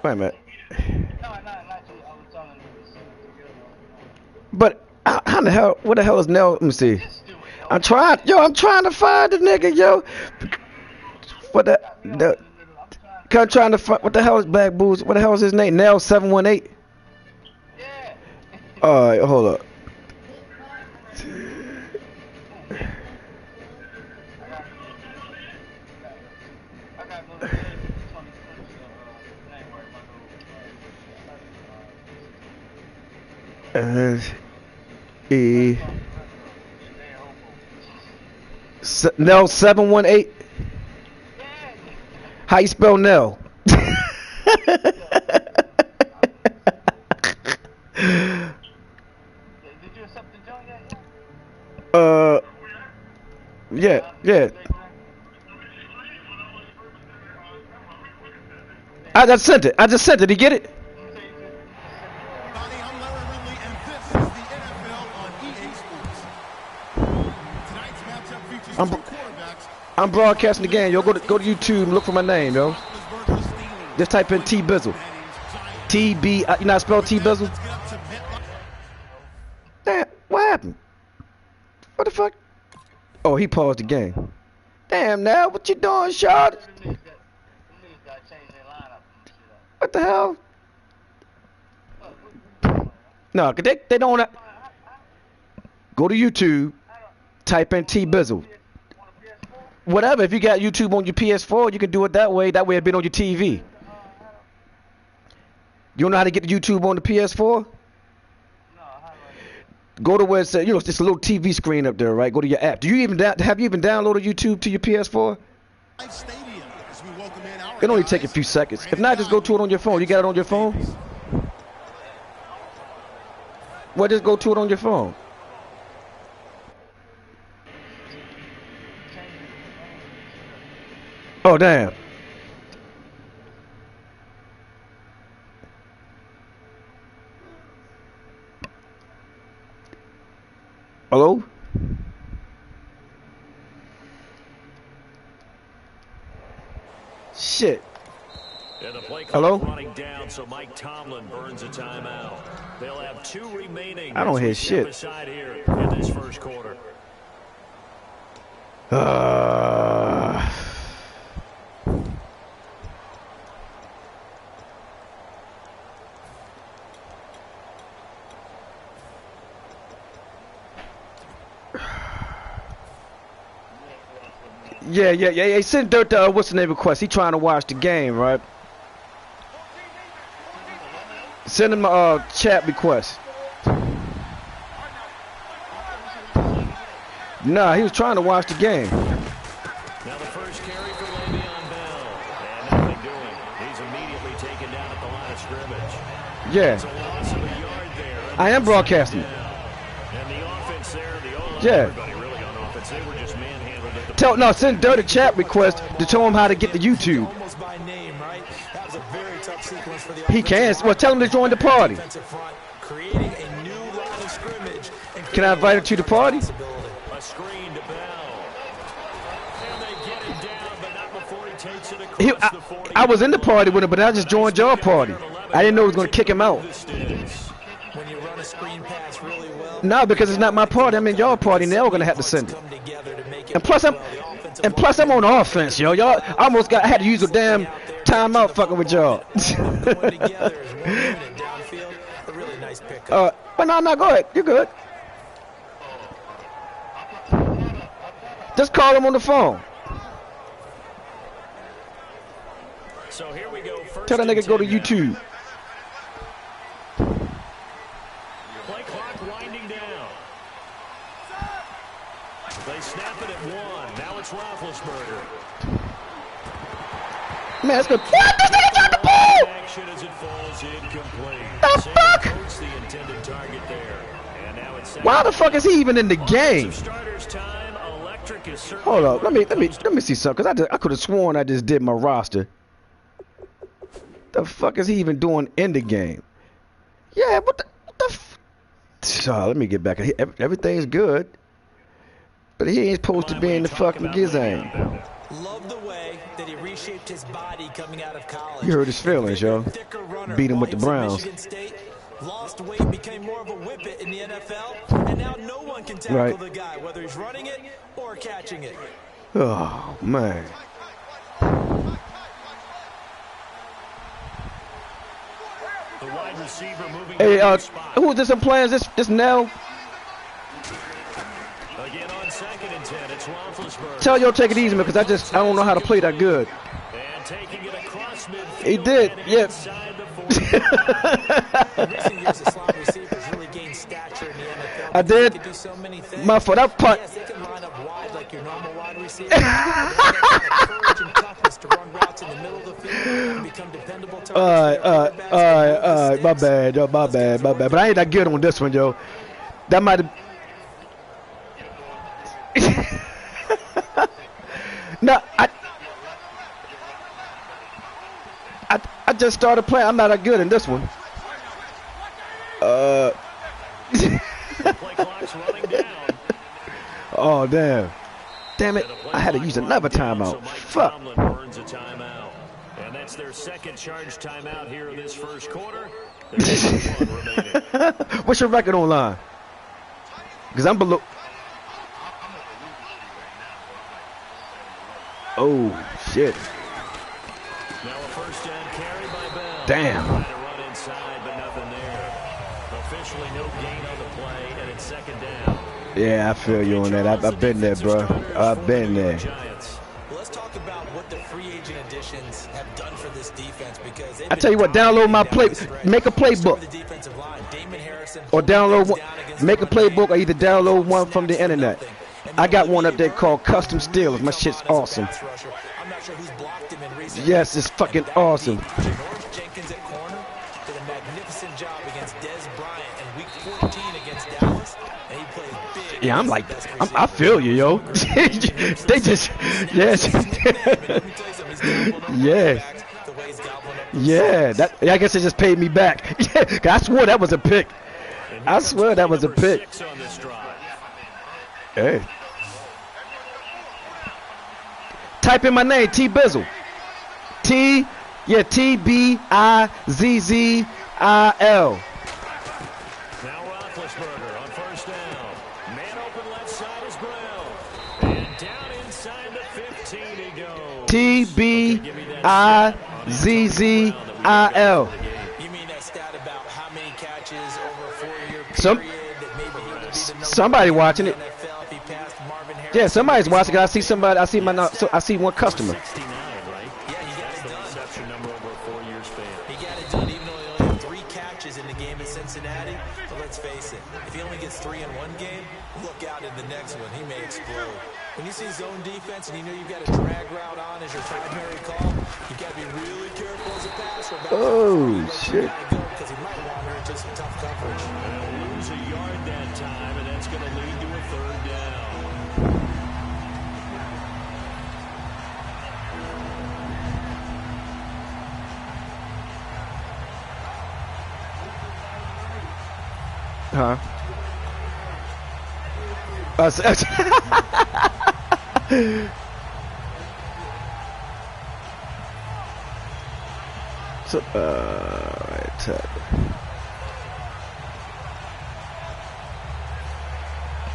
Wait a minute. But how the hell? What the hell is Nell? Let me see. I'm trying to find the nigga, yo. What the I'm trying to find. What the hell is Black Booze? What the hell is his name? Nell 718. Yeah. All right, hold up. Nell 718. How you spell Nell? Did you accept the joint yet? Yeah. I just sent it. Did you get it? I'm broadcasting the game. Yo, go to YouTube and look for my name, yo. Just type in Tbizzil. T-B, you know how to spell Tbizzil? Damn, what happened? What the fuck? Oh, he paused the game. Damn, now, what you doing, Shard? What the hell? No, cause they don't. Go to YouTube, type in Tbizzil. Whatever, if you got YouTube on your PS4, you can do it that way. That way it'll be on your TV. You don't know how to get the YouTube on the PS4? Go to where it says, it's a little TV screen up there, right? Go to your app. Have you even downloaded YouTube to your PS4? It only take a few seconds. If not, just go to it on your phone. You got it on your phone? Well, just go to it on your phone. Oh, damn. Hello? Shit. And the play hello? Running down, so Mike Tomlin burns a timeout. They'll have 2 remaining. I don't hear shit. Here in this first quarter. Yeah. Send Dirt to what's the name request? He trying to watch the game, right? Send him a chat request. Nah, he was trying to watch the game. Now the first carry for Le'Veon Bell. And nothing doing. He's immediately taken down at the line of scrimmage. Yeah. It's a loss of a yard there. I am broadcasting. And the offense there, everybody really on offense. They were just manhandled at the send Dirt a chat request to tell him how to get the YouTube. Almost by name, right? That was a very tough sequence for the he can. Well, tell him to join the party. Creating a new line of scrimmage. Can I invite him to the party? A screen to Bell. And they get him down, but not before he takes it across the 40. I was in the party with him, but I just joined your party. I didn't know he was going to kick him out. When you run a screen pass really well. No, because it's not my party. I'm in your party, and they're going to have to send it. And plus, I'm on offense, yo. Y'all almost had to use a damn timeout fucking with y'all. But no, go ahead. You're good. Just call him on the phone. So here we go. Tell that nigga to go to YouTube. Play clock winding down. They snap it at 1. Now it's Roethlisberger. Man, that's good. What? This nigga got the ball! Action as it falls incomplete. The fuck? The intended target there. And now it's why the fuck is he even in the game? Hold up, let me see something, cause I could have sworn I just did my roster. The fuck is he even doing in the game? Yeah, what the let me get back. Everything's good, but he ain't supposed to be in the fucking gizang. Love the way that he reshaped his body coming out of college. You heard his feelings, yo. Thicker runner. Beat him with While the he was at Browns. Michigan State, lost weight, became more of a whippet in the NFL, and now no one can tackle Right. the guy, whether he's running it or catching it. Oh, man. The wide receiver moving Hey, to the spot. who is this I'm playing? Is this Nell? Again on 2nd and 10, it's Roethlisberger. Tell yo take it easy, man, because I don't know how to play that good. And taking it across midfield. He did, and yeah. inside the 40. In recent years, the slot receivers really gained stature in the NFL. I because they did. can do so many things. My foot, that putt. Yes, they can line up wide like your normal wide receiver. But they have that courage and toughness to run routes in the middle of the field and become dependable targets. My bad, yo, my bad. But I ain't that good on this one, yo. That might have. No, I just started playing. I'm not that good in this one. The play clock's running down. Oh damn it! And the play I had to clock use running another down, timeout. so Mike Fuck. Tomlin burns a timeout. And that's their second charge timeout here in this first quarter. There's one remaining. What's your record online? Because I'm below. Oh shit! Now a first down carry by Bell. Damn. Trying to run inside, but nothing there. Officially no gain on the play, and it's 2nd down. Yeah, I feel you on that. I've been there, bro. I've been there. Giants. Well, let's talk about what the free agent additions have done for this defense because I tell you what, download my play, make a playbook, or download one, make a playbook, or either download one from the internet. I got one up there called Custom Steelers. My shit's awesome. Yes, it's fucking awesome. Jenkins at corner did a magnificent job against Dez Bryant in Week 14 against Dallas, and he played big. Yeah, I'm like, I feel you, yo. They just, yes, yeah, yeah. That I guess it just paid me back. Yeah, 'cause I swore that was a pick. I swear that was a pick. 6 on this drive. Hey. Type in my name, Tbizzil. Tbizzil. Now Roethlisberger on first down. Man open left side is Brown. And down inside the 15 he goes. Tbizzil. You mean that stat about how many catches over a 4-year period Some- that maybe he would be the number somebody one watching in it. the NFL if he passed Marvin Harrison? Yeah, somebody's watching. I see somebody. I see my. So I see one customer. 69, right? Yeah, he got That's it the done. reception number over a 4-year span. He got it done even though he only had 3 catches in the game in Cincinnati. But let's face it, if he only gets 3 in one game, look out in the next one. He may explode. When you see zone defense and you know you've got a drag route on as your primary call, you've got to be really careful as a passer. Oh shit! Because he might wander into some tough coverage. And they'll lose a yard that time, and that's going to lead to a 3rd down. Huh? So,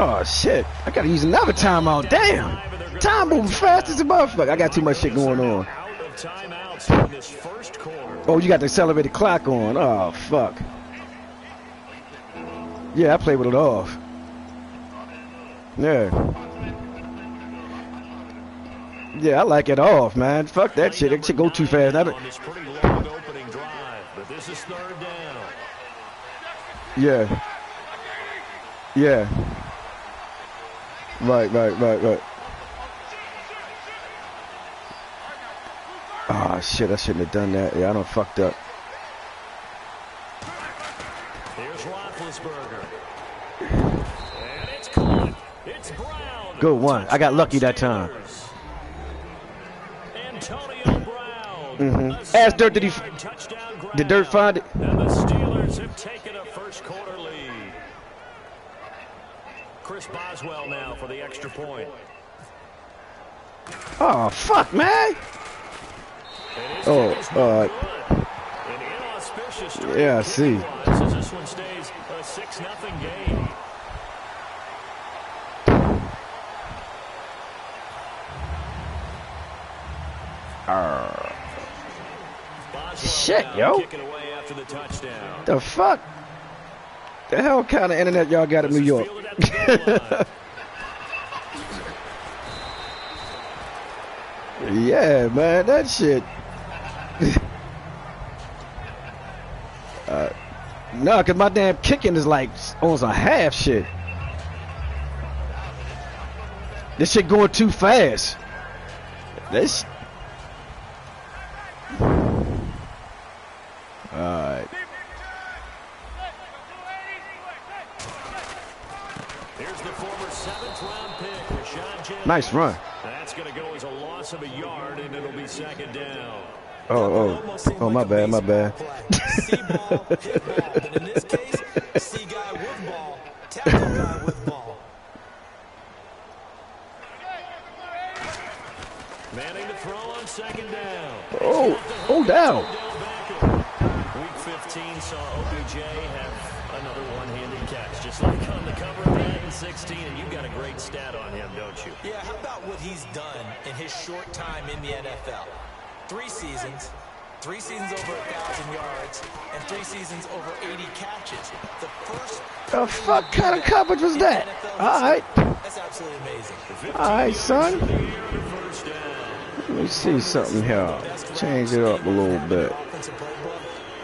oh shit! I gotta use another timeout. Damn! Time moving fast as a motherfucker. I got too much shit going on. Out of timeouts in this first quarter. Oh, you got the accelerated clock on. Oh fuck. Yeah, I play with it off. Yeah. Yeah, I like it off, man. Fuck that shit. That shit go too fast. On this pretty long opening drive, but this is 3rd down. Yeah. Yeah. Right. Ah, shit, I shouldn't have done that. Yeah, I done fucked up. Here's Roethlisberger. And it's caught. It's Brown. Good one. I got lucky that time. Antonio Brown. Mm-hmm. Ask Dirt, did Dirt find it? And the Steelers have taken a first quarter lead. Chris Boswell now for the extra point. Oh, fuck, man. And his Oh, kick is no good. An inauspicious start yeah, I see. as this one stays a 6-0 game. Shit, yo. Kicking away after the touchdown. The fuck? The hell kind of internet y'all got in New York? Yeah, man, that shit. No, cause my damn kicking is like almost a half shit. This shit going too fast. This. Alright. Here's the former 7th-round pick, Rashawn Jennings. Nice run. That's going to go as a loss of a yard, and it'll be 2nd down. Oh, my bad, my bad. See ball, hit ball. But in this case, see guy with ball, tackle guy with ball. Manning to throw on 2nd down. Oh, down. Week 15 saw OBJ have another one-handed catch, just like on the cover of Madden 16, and you've got a great stat on him, don't you? Yeah, how about what he's done in his short time in the NFL? 3 seasons over 1,000 yards, and 3 seasons over 80 catches. The first. The fuck kind of coverage was that? All right. That's absolutely amazing. All right, son. Let me see something here. Change it up a little bit.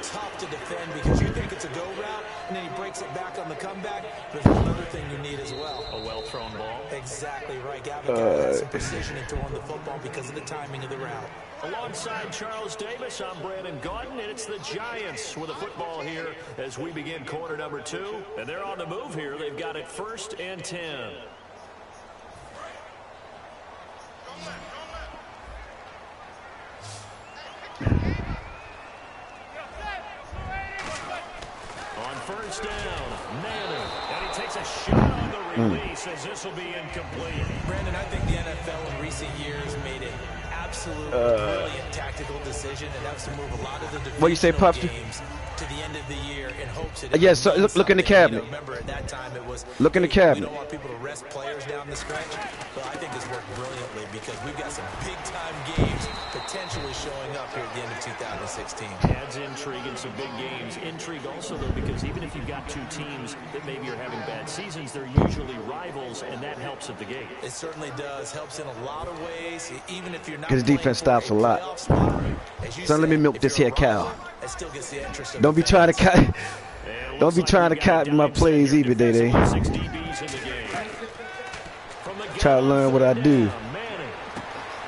Tough to defend because you think it's a go route, and then he breaks it back on the comeback. There's another thing you need as well. A well-thrown ball. Exactly right. Gavin has some precision in throwing the football because of the timing of the route. Alongside Charles Davis, I'm Brandon Gaudin, and it's the Giants with a football here as we begin quarter number 2. And they're on the move here. They've got it 1st and 10. On 1st down, Manning, and he takes a shot on the release as this will be incomplete. Brandon, I think the NFL in recent years made it absolutely brilliant tactical decision, and that's to move a lot of the What you say, Puffy? games to the end of the year in hopes that Yes, so look in the cabinet. Remember at that time it was Look in the we cabinet. don't want people to rest players down the stretch, but I think it's worked brilliantly because we've got some big time games potentially showing up here at the end of 2016. Adds intrigue in some big games. Intrigue also, though, because even if you've got 2 teams that maybe are having bad seasons, they're usually rivals, and that helps at the gate. It certainly does. Helps in a lot of ways, even if you're not. His defense stops a lot. Son, let me milk this here cow. Don't be trying to don't be trying to copy my plays either, Day. Try to learn what I do.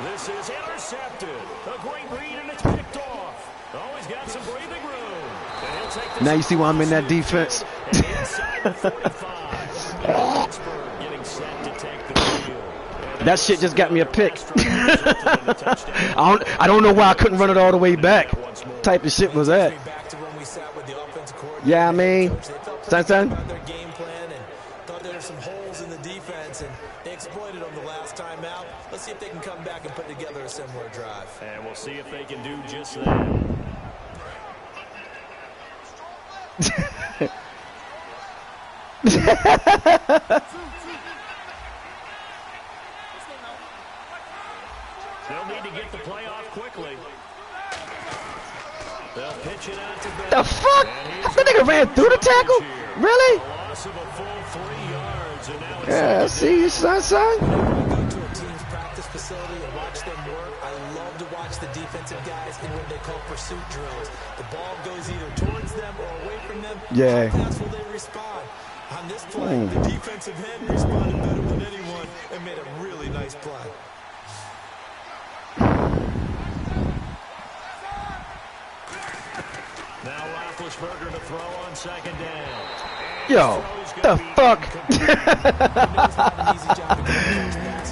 This is intercepted. A great read, and it's picked off. Oh, he's got some breathing room. And he'll take this. Now you see why I'm in that defense. Inside the 45. Pittsburgh getting set to take the field. That shit just got me a pick. I don't know why I couldn't run it all the way back. Type of shit was that? Yeah, I mean, son. Their game plan and thought there were some holes in the defense, and they exploited them the last time out. Let's see if they can come back and put together a similar drive. And we'll see if they can do just that. They'll need to get the play off quickly. They'll pitch it out to Ben. The fuck? That nigga ran through the tackle? Really? A loss of a full 3 yards, and now it's Yeah, see you, son. I go to a team's practice facility and watch them work. I love to watch the defensive guys in what they call pursuit drills. The ball goes either towards them or away from them. Yeah. How fast will they respond? On this play, the defensive end responded better than anyone and made a really nice play. now Roethlisberger to throw on 2nd down. Yo, the fuck?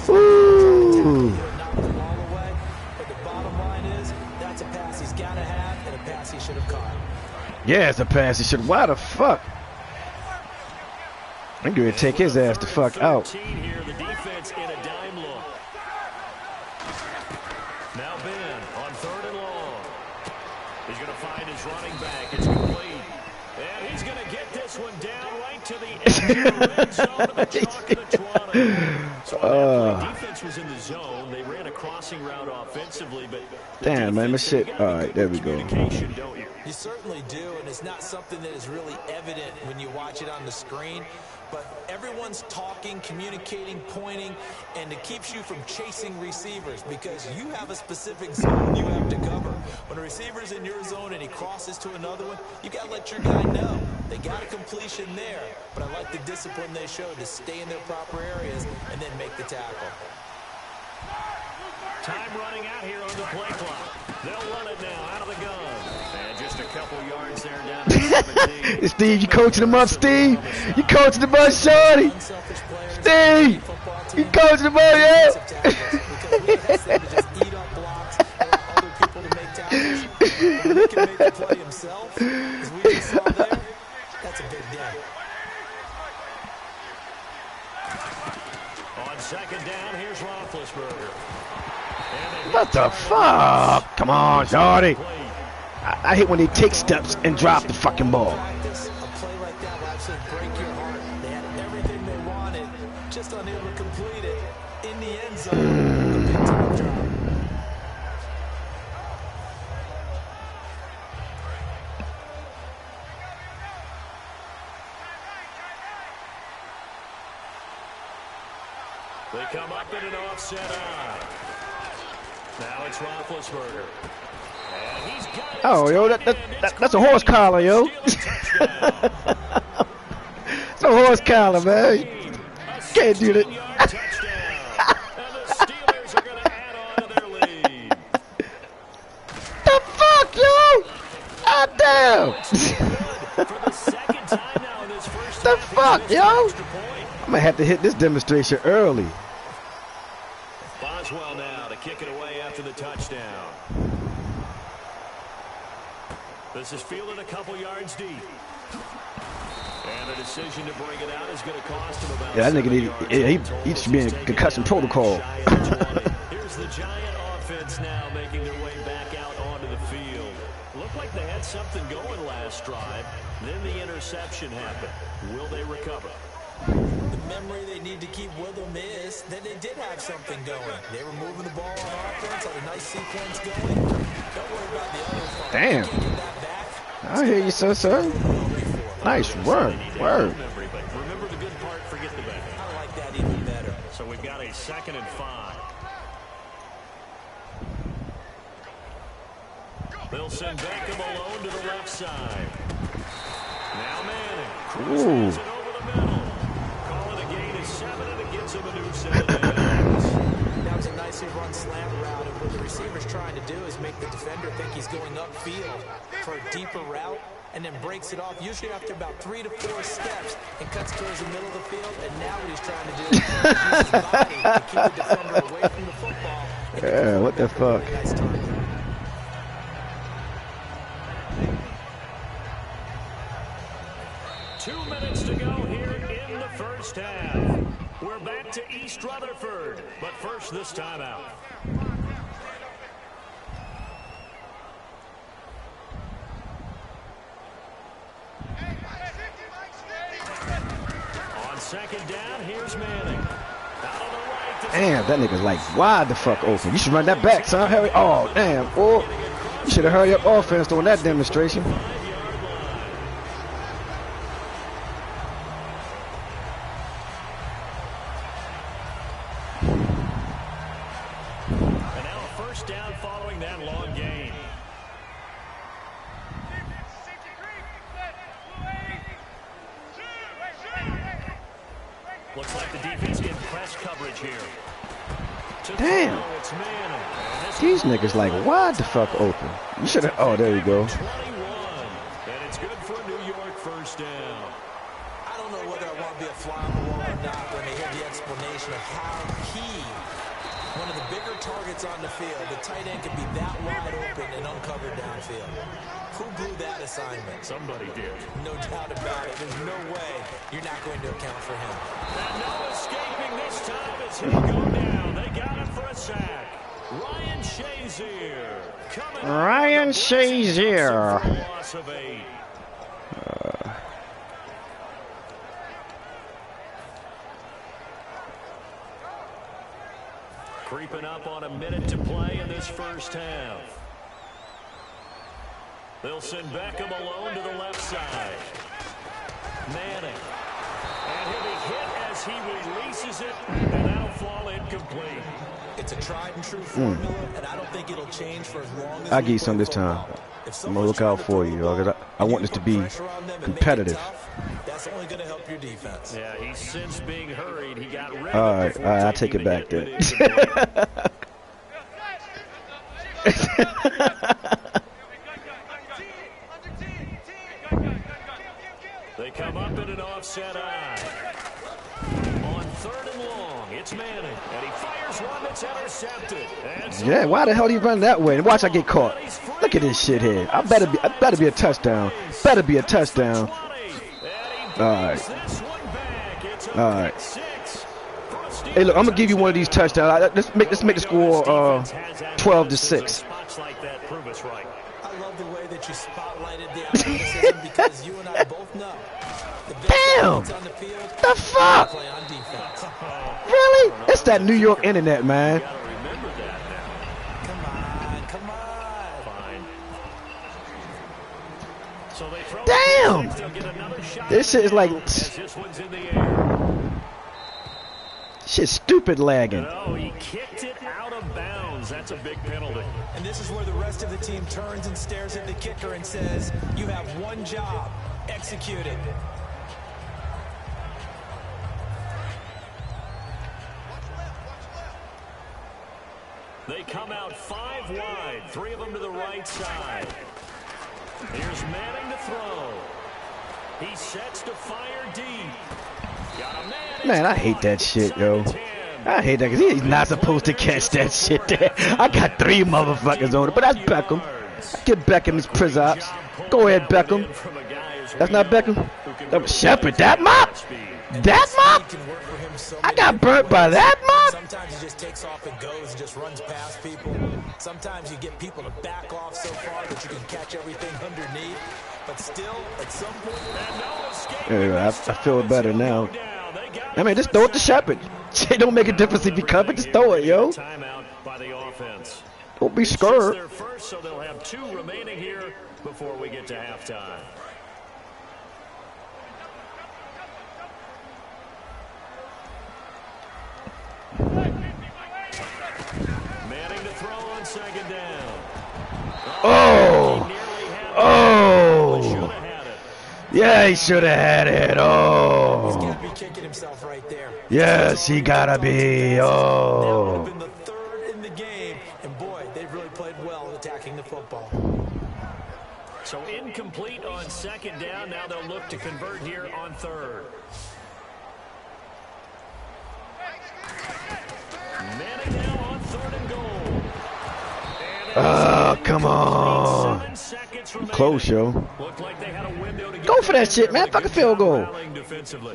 Ooh. But the bottom line is, that's a pass he's got to have and a pass he should have caught. Yeah, it's a pass. He should. Why the fuck? I'm going to take his ass the fuck out. Here, the defense in a dime look. Now Ben on 3rd and long. to find his running back. It's complete. And he's going to get this one down right to the edge of the red zone of the chalk of the 20. So on that play, defense was in the zone. They ran a crossing route offensively, but damn, man, this shit. All right, there we go. You certainly do, and it's not something that is really evident when you watch it on the screen. But everyone's talking, communicating, pointing, and it keeps you from chasing receivers because you have a specific zone you have to cover. When a receiver's in your zone and he crosses to another one, you got to let your guy know. They got a completion there, but I like the discipline they showed to stay in their proper areas and then make the tackle. Time running out here on the play clock. They'll run it now out of the gun. And just a couple yards there down to 17. Steve, you coaching them up, Steve. You coaching them up, shorty. Steve, you coaching them up, yeah. That's a big day. On second down, here's Roethlisberger. What the fuck? Come on, shorty. I hate when they take steps and drop the fucking ball. A play like that will absolutely break your heart. They had everything they wanted, just unable to complete it. In the end zone, a big time drop. They come up in an offset eye. Now it's Roethlisberger. And he's got it. Oh, yo, that's a horse collar, yo. It's a horse collar, man. Can't do that. And the Steelers are going to add on to their lead. The fuck, yo? God damn. For the second time now in this first The half, he's fuck, missed yo? an extra point. I'm gonna have to hit this demonstration early. Boswell now to kick it away after the touchdown. This is fielded a couple yards deep. And the decision to bring it out is going to cost him about Yeah, that nigga 7 yards. he should be in concussion protocol. Here's the Giant offense now making their way back out onto the field. Looked like they had something going last drive. Then the interception happened. Will they recover? The memory they need to keep with them is that they did have something going. They were moving the ball on offense, had a nice sequence going. Don't worry about the other fun. Damn. Get that back. I hear you, sir. Nice word. Word. Remember the good part, forget the bad. I like that even better. So we've got a 2nd and 5. They'll send Beckham alone to the left side. Now Manning. Cruises it over the middle. Calling a gain of 7, and it gets him a new 7 yards. That was a nicely run slant route, and what the receiver's trying to do is make the defender think he's going upfield for a deeper route, and then breaks it off, usually after about 3 to 4 steps, and cuts towards the middle of the field. And now what he's trying to do is use his body to keep the defender away from the football. Yeah, what the fuck? Nice target. Two minutes to go here in the first half. We're back to East Rutherford, but first this time out. On second down, here's Manning. Out on the right. Damn, that nigga's like wide the fuck open. You should run that back, son. Hurry. Oh, damn. Oh, you should have hurried up offense doing that demonstration. And now a first down following that long gain. Looks like the defense getting press coverage here. Damn. It's Manning. These niggas like wide the fuck open. You should have. Oh, there you go. 21. And it's good for a New York first down. I don't know whether I want to be a fly on the wall or not when I hear the explanation of how one of the bigger targets on the field, the tight end could be that wide open and uncovered downfield. Who blew that assignment? Somebody did. No doubt about it. There's no way you're not going to account for him. And no escaping this time as he'll go down. They got him for a sack. Ryan Shazier. Ryan Shazier. Loss of 8. Creeping up on a minute to play in this first half. They'll send Beckham alone to the left side. Manning. And he'll be hit as he releases it, and that'll fall incomplete. It's a tried and true formula, and I don't think it'll change for as long as I'll give you some this time. I'm going to look out for you, because I want this to be competitive. That's only going to help your defense. Yeah, he's since being hurried. He got rid All of it. right, I'll take it back then. They come up in an offset eye. On 3rd and long, it's Manning, and he fires one that's intercepted. Yeah, why the hell do you run that way? And watch I get caught. Look at this shit here. I better be a touchdown. Better be a touchdown. All right. All right. Hey, look, I'm gonna give you one of these touchdowns. Let's make the score 12-6. I love the way that you spotlighted the athleticism because you and I both know. Damn! The fuck? Really? It's that New York internet, man. Come on, come on. Damn! This shit is like shit stupid lagging. No, he kicked it out of bounds. That's a big penalty. And this is where the rest of the team turns and stares at the kicker and says, you have one job, execute it. They come out 5 wide, 3 of them to the right side. Here's Manning to throw. He sets to fire deep. Got a Man, I hate that shit, yo. I hate that because he's not supposed to catch that shit there. I got 3 motherfuckers on it, but that's Beckham. Give Beckham his priz-ops. Go ahead, Beckham. That's not Beckham. That was Shepard. That mop? That mop? I got burnt by that mop? Sometimes he just takes off and goes and just runs past people. Sometimes you get people to back off so far that you can catch everything underneath. But still, at some point, anyway, I feel better now. I mean, just throw it to Shepard. It don't make a difference if you cover. Just throw it, yo. Don't be scared. Their first, so they'll have 2 remaining here before we get to halftime. Manning to throw on 2nd down. Oh! Oh! Yeah, he should have had it. Oh! he's got to be kicking himself right there. Yes, he gotta be. Oh! That would have been the 3rd in the game, and boy, they've really played well attacking the football. So incomplete on 2nd down. Now they'll look to convert here on 3rd. Manning now on 3rd and goal. Oh, come on. Close, yo. Go for that shit, man. Fuck a field goal.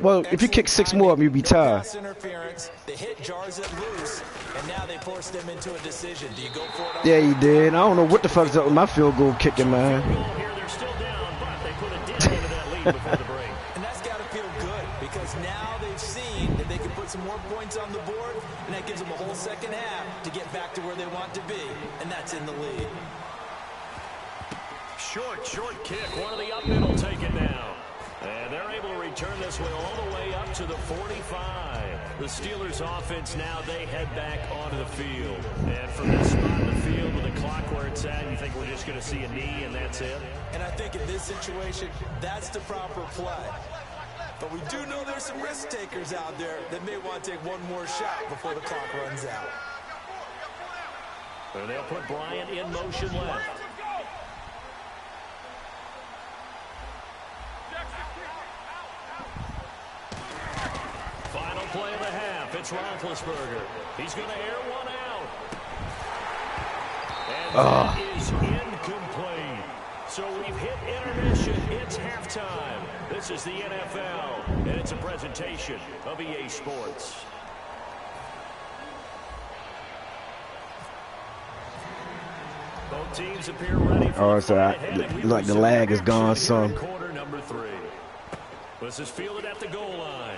Well, if you kick 6 more of them, you'll be tied. The hit jars it loose, and now they force them into a decision. Do you go for it? Yeah, you did. I don't know what the fuck's up with my field goal kicking, man. They're still down, but they put a dent into that lead before the break. And that's got to feel good because now they've seen that they can put some more points on the board, and that gives them a whole second half to get back to where they want to be, and that's in the lead. Short kick. One of the up middle take it now. And they're able to return this one all the way up to the 45. The Steelers offense now, they head back onto the field. And from this spot in the field with the clock where it's at, you think we're just going to see a knee and that's it? And I think in this situation, that's the proper play. But we do know there's some risk takers out there that may want to take one more shot before the clock runs out. And they'll put Bryant in motion left. Final play of the half. It's Roethlisberger. He's going to air one out. And that is incomplete. So we've hit intermission. It's halftime. This is the NFL, and it's a presentation of EA Sports. teams appear ready for Oh, the so fight ahead, and we like the resume lag is action gone here some. in quarter number 3. This is fielded at the goal line.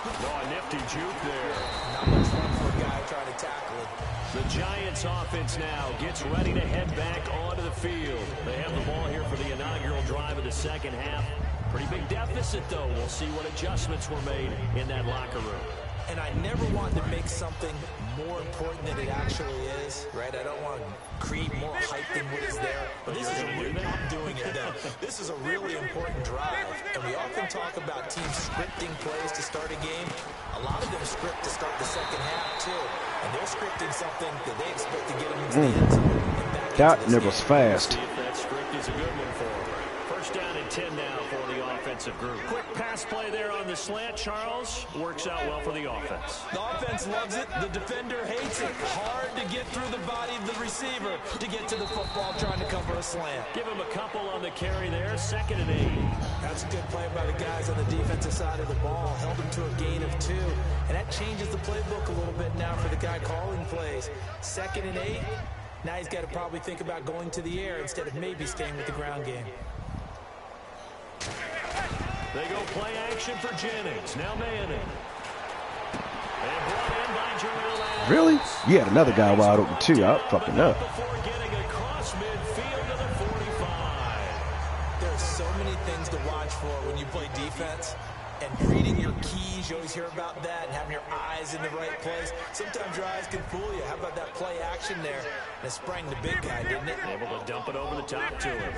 Oh, a nifty juke there. Not much fun for a guy trying to tackle it. The Giants offense now gets ready to head back onto the field. They have the ball here for the inaugural drive of the second half. Pretty big deficit, though. We'll see what adjustments were made in that locker room. And I never want to make something more important than it actually is, right? I don't want to create more hype than what is there. But this is a really, I'm doing it though. This is a really important drive. And we often talk about teams scripting plays to start a game. A lot of them script to start the second half too. And they're scripting something that they expect to get them into the end zone. And back That into this nigga's game. fast. See if that script is a good one for them. First down and 10 now for the offensive group. Quick pass play there on the slant, Charles. Works out well for the offense. The offense loves it. The defender hates it. Hard to get through the body of the receiver to get to the football trying to cover a slant. Give him a couple on the carry there. 2nd and 8. That's a good play by the guys on the defensive side of the ball. Held him to a gain of 2. And that changes the playbook a little bit now for the guy calling plays. 2nd and 8. Now he's got to probably think about going to the air instead of maybe staying with the ground game. They go play action for Jennings. Now Manning. And brought in by Jarrell Adams. Really? You had another guy wide open too. I'm fucking up. Before getting across midfield to the 45. There's so many things to watch for when you play defense. And reading your keys, you always hear about that, and having your eyes in the right place. Sometimes your eyes can fool you. How about that play action there? And it sprang the big guy, didn't it? Able to dump it over the top to him.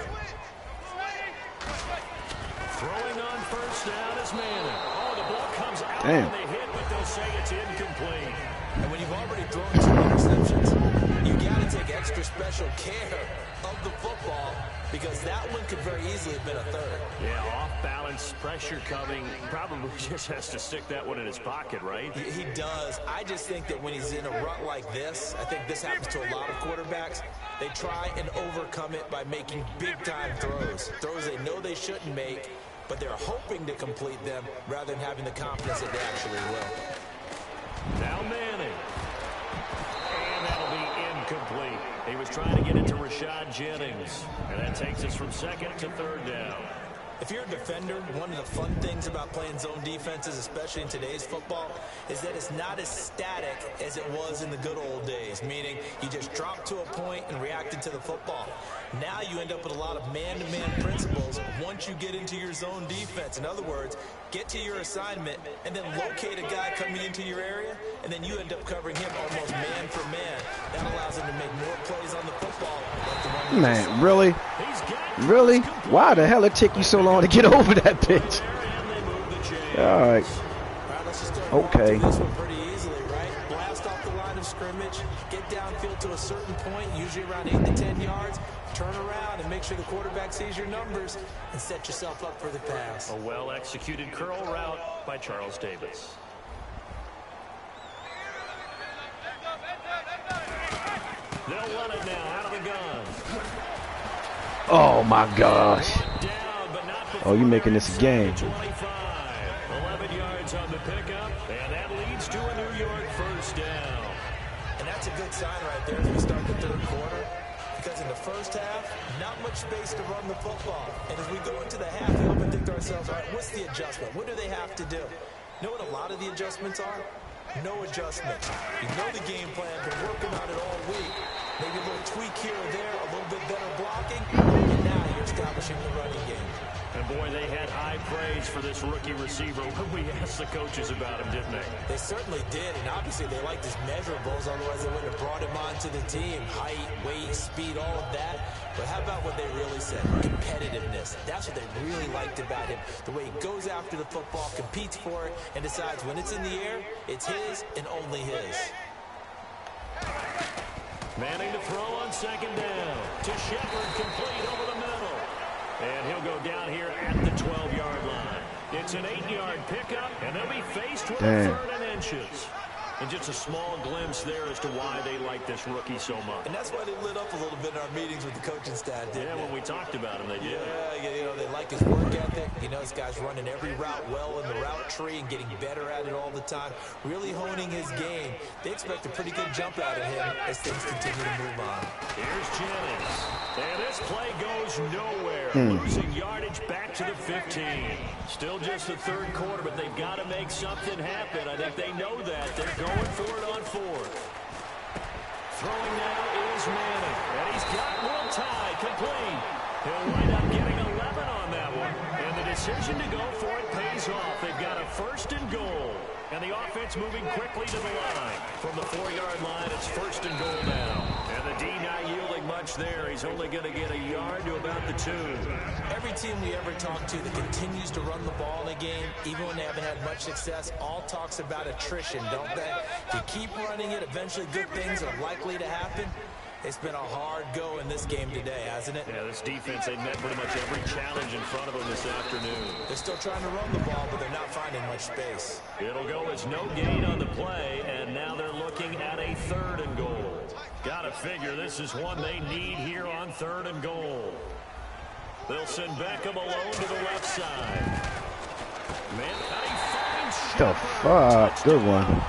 Throwing on first down is Manning. Oh, the ball comes out Damn. and they hit, but they'll say it's incomplete. And when you've already thrown 2 interceptions, you got to take extra special care of the football because that one could very easily have been a 3rd. Yeah, off balance, pressure coming. Probably just has to stick that one in his pocket, right? He does. I just think that when he's in a rut like this, I think this happens to a lot of quarterbacks. They try and overcome it by making big-time throws. Throws they know they shouldn't make, but they're hoping to complete them rather than having the confidence that they actually will. Now Manning. And that'll be incomplete. He was trying to get it to Rashad Jennings. And that takes us from 2nd to 3rd down. If you're a defender, one of the fun things about playing zone defenses, especially in today's football, is that it's not as static as it was in the good old days, meaning you just drop to a point and reacted to the football. Now you end up with a lot of man-to-man principles once you get into your zone defense. In other words, get to your assignment and then locate a guy coming into your area, and then you end up covering him almost man for man. That allows him to make more plays on the football. Like the one Man, really? Really? Why the hell it take you so long to get over that pitch? All right. Let's just go Okay. through this one pretty easily, right? Blast off the line of scrimmage, get downfield to a certain point, usually around 8 to 10 yards, turn around and make sure the quarterback sees your numbers and set yourself up for the pass. A well-executed curl route by Charles Davis. They'll run it now out of the gun. Oh my gosh. Down, but not Oh, you making this a game. 25. 11 yards on the pickup, and that leads to a New York first down. And that's a good sign right there as we start the 3rd quarter. Because in the first half, not much space to run the football. And as we go into the half, we often think to ourselves, all right, what's the adjustment? What do they have to do? You know what a lot of the adjustments are? No adjustment. You know the game plan, been working on it all week. Maybe a little tweak here or there, a little bit better blocking, and now you're establishing the running game. And boy, they had high praise for this rookie receiver when we asked the coaches about him, didn't they? They certainly did, and obviously they liked his measurables, otherwise they wouldn't have brought him onto the team. Height, weight, speed, all of that. But how about what they really said? Competitiveness. That's what they really liked about him. The way he goes after the football, competes for it, and decides when it's in the air, it's his and only his. Manning to throw on 2nd down. To Shepard, complete over the middle. And he'll go down here at the 12-yard line. It's an 8-yard pickup, and they'll be faced with a 3rd and inches. And just a small glimpse there as to why they like this rookie so much. And that's why they lit up a little bit in our meetings with the coaching staff, didn't they? When we talked about him, they did. Yeah, you know, they like his work ethic. You know, this guy's running every route well in the route tree and getting better at it all the time, really honing his game. They expect a pretty good jump out of him as things continue to move on. Here's Jennings. And this play goes nowhere. Losing yardage back to the 15. Still just the third quarter, but they've got to make something happen. I think they know that. They're going for it on fourth. Throwing now is Manning. And he's got one tie complete. He'll wind up getting 11 on that one. And the decision to go for it pays off. They've got a first and goal. And the offense moving quickly to the line. From the 4-yard line, it's first and goal now. And the D not yielding much there. He's only going to get a yard to about the 2. Every team we ever talk to that continues to run the ball in a game, even when they haven't had much success, all talks about attrition, don't they? If you keep running it, eventually good things are likely to happen. It's been a hard go in this game today, hasn't it? Yeah, this defense, they met pretty much every challenge in front of them this afternoon. They're still trying to run the ball, but they're not finding much space. It'll go as no gain on the play, and now they're looking at a third and goal. Gotta figure this is one they need here on third and goal. They'll send Beckham alone to the left side. Man, the fuck? Good one.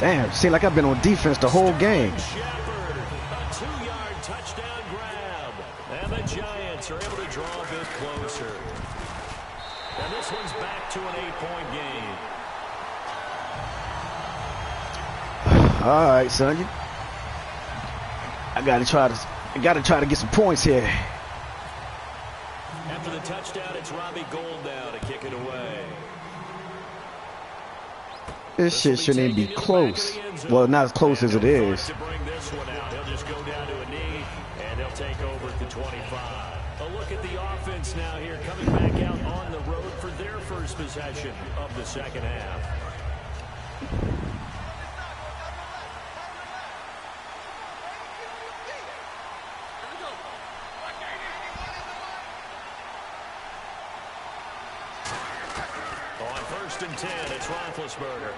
Damn, seems like I've been on defense the whole game. Shepard, a 2-yard touchdown grab. And the Giants are able to draw a bit closer. And this one's back to an 8-point game. All right, son. I gotta try to get some points here. After the touchdown, it's Robbie Gould now to kick it away. This shit shouldn't even be close. Well, not as close as it is. To bring this one out, he'll just go down to a knee, and they'll take over at the 25. A look at the offense now here, coming back out on the road for their first possession of the second half. On first and 10, it's Roethlisberger.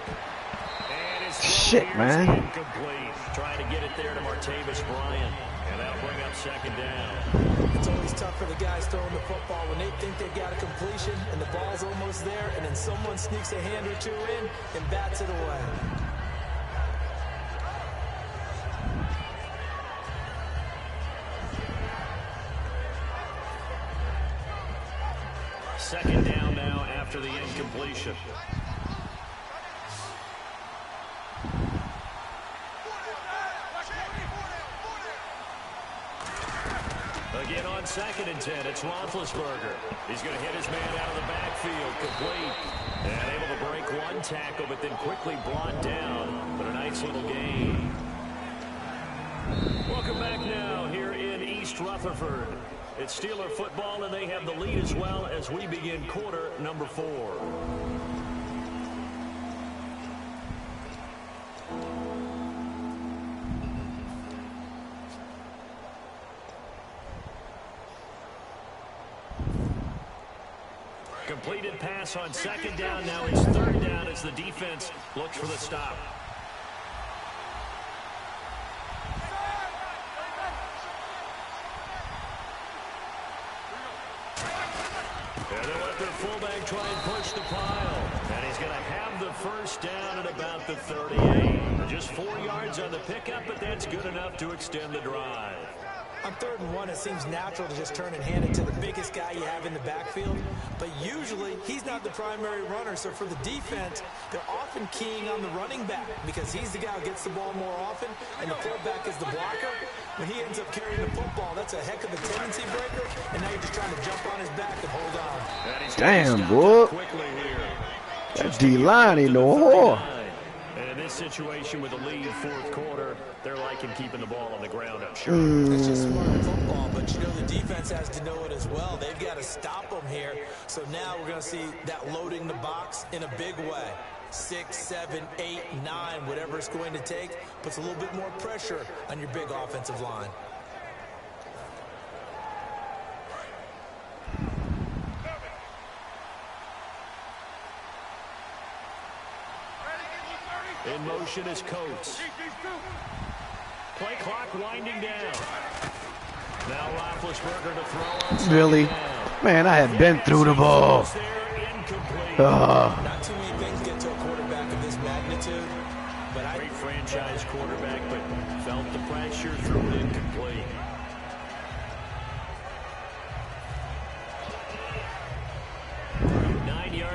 And his shit, man. Incomplete. Trying to get it there to Martavis Bryant. And that'll bring up second down. It's always tough for the guys throwing the football when they think they've got a completion and the ball's almost there, and then someone sneaks a hand or two in and bats it away. Second down now after the incompletion. Again on second and 10, it's Roethlisberger. He's going to hit his man out of the backfield, complete. And able to break one tackle, but then quickly brought down. But a nice little gain. Welcome back now here in East Rutherford. It's Steeler football, and they have the lead as well as we begin quarter number 4. Completed pass on second down. Now it's third down as the defense looks for the stop. And they'll let their fullback try and push the pile. And he's going to have the first down at about the 38. Just 4 yards on the pickup, but that's good enough to extend the drive. On 3rd and 1, it seems natural to just turn and hand it to the biggest guy you have in the backfield. But usually, he's not the primary runner. So for the defense, they're often keying on the running back because he's the guy who gets the ball more often, and the fullback is the blocker. When he ends up carrying the football, that's a heck of a tendency breaker, and now you're just trying to jump on his back and hold on. Damn, boy. That D-line ain't no whore. And in this situation with a lead 4th quarter, they're liking keeping the ball on the ground, I'm sure. It's just smart football, but you know the defense has to know it as well. They've got to stop them here. So now we're going to see that loading the box in a big way. 6, 7, 8, 9, whatever it's going to take, puts a little bit more pressure on your big offensive line. In motion is Coates. Play clock winding down. Now Roethlisberger to throw on. Really? Man, I have been through the ball. Not too many things get to a quarterback of this magnitude, but Great franchise quarterback, but felt the pressure, threw it incomplete.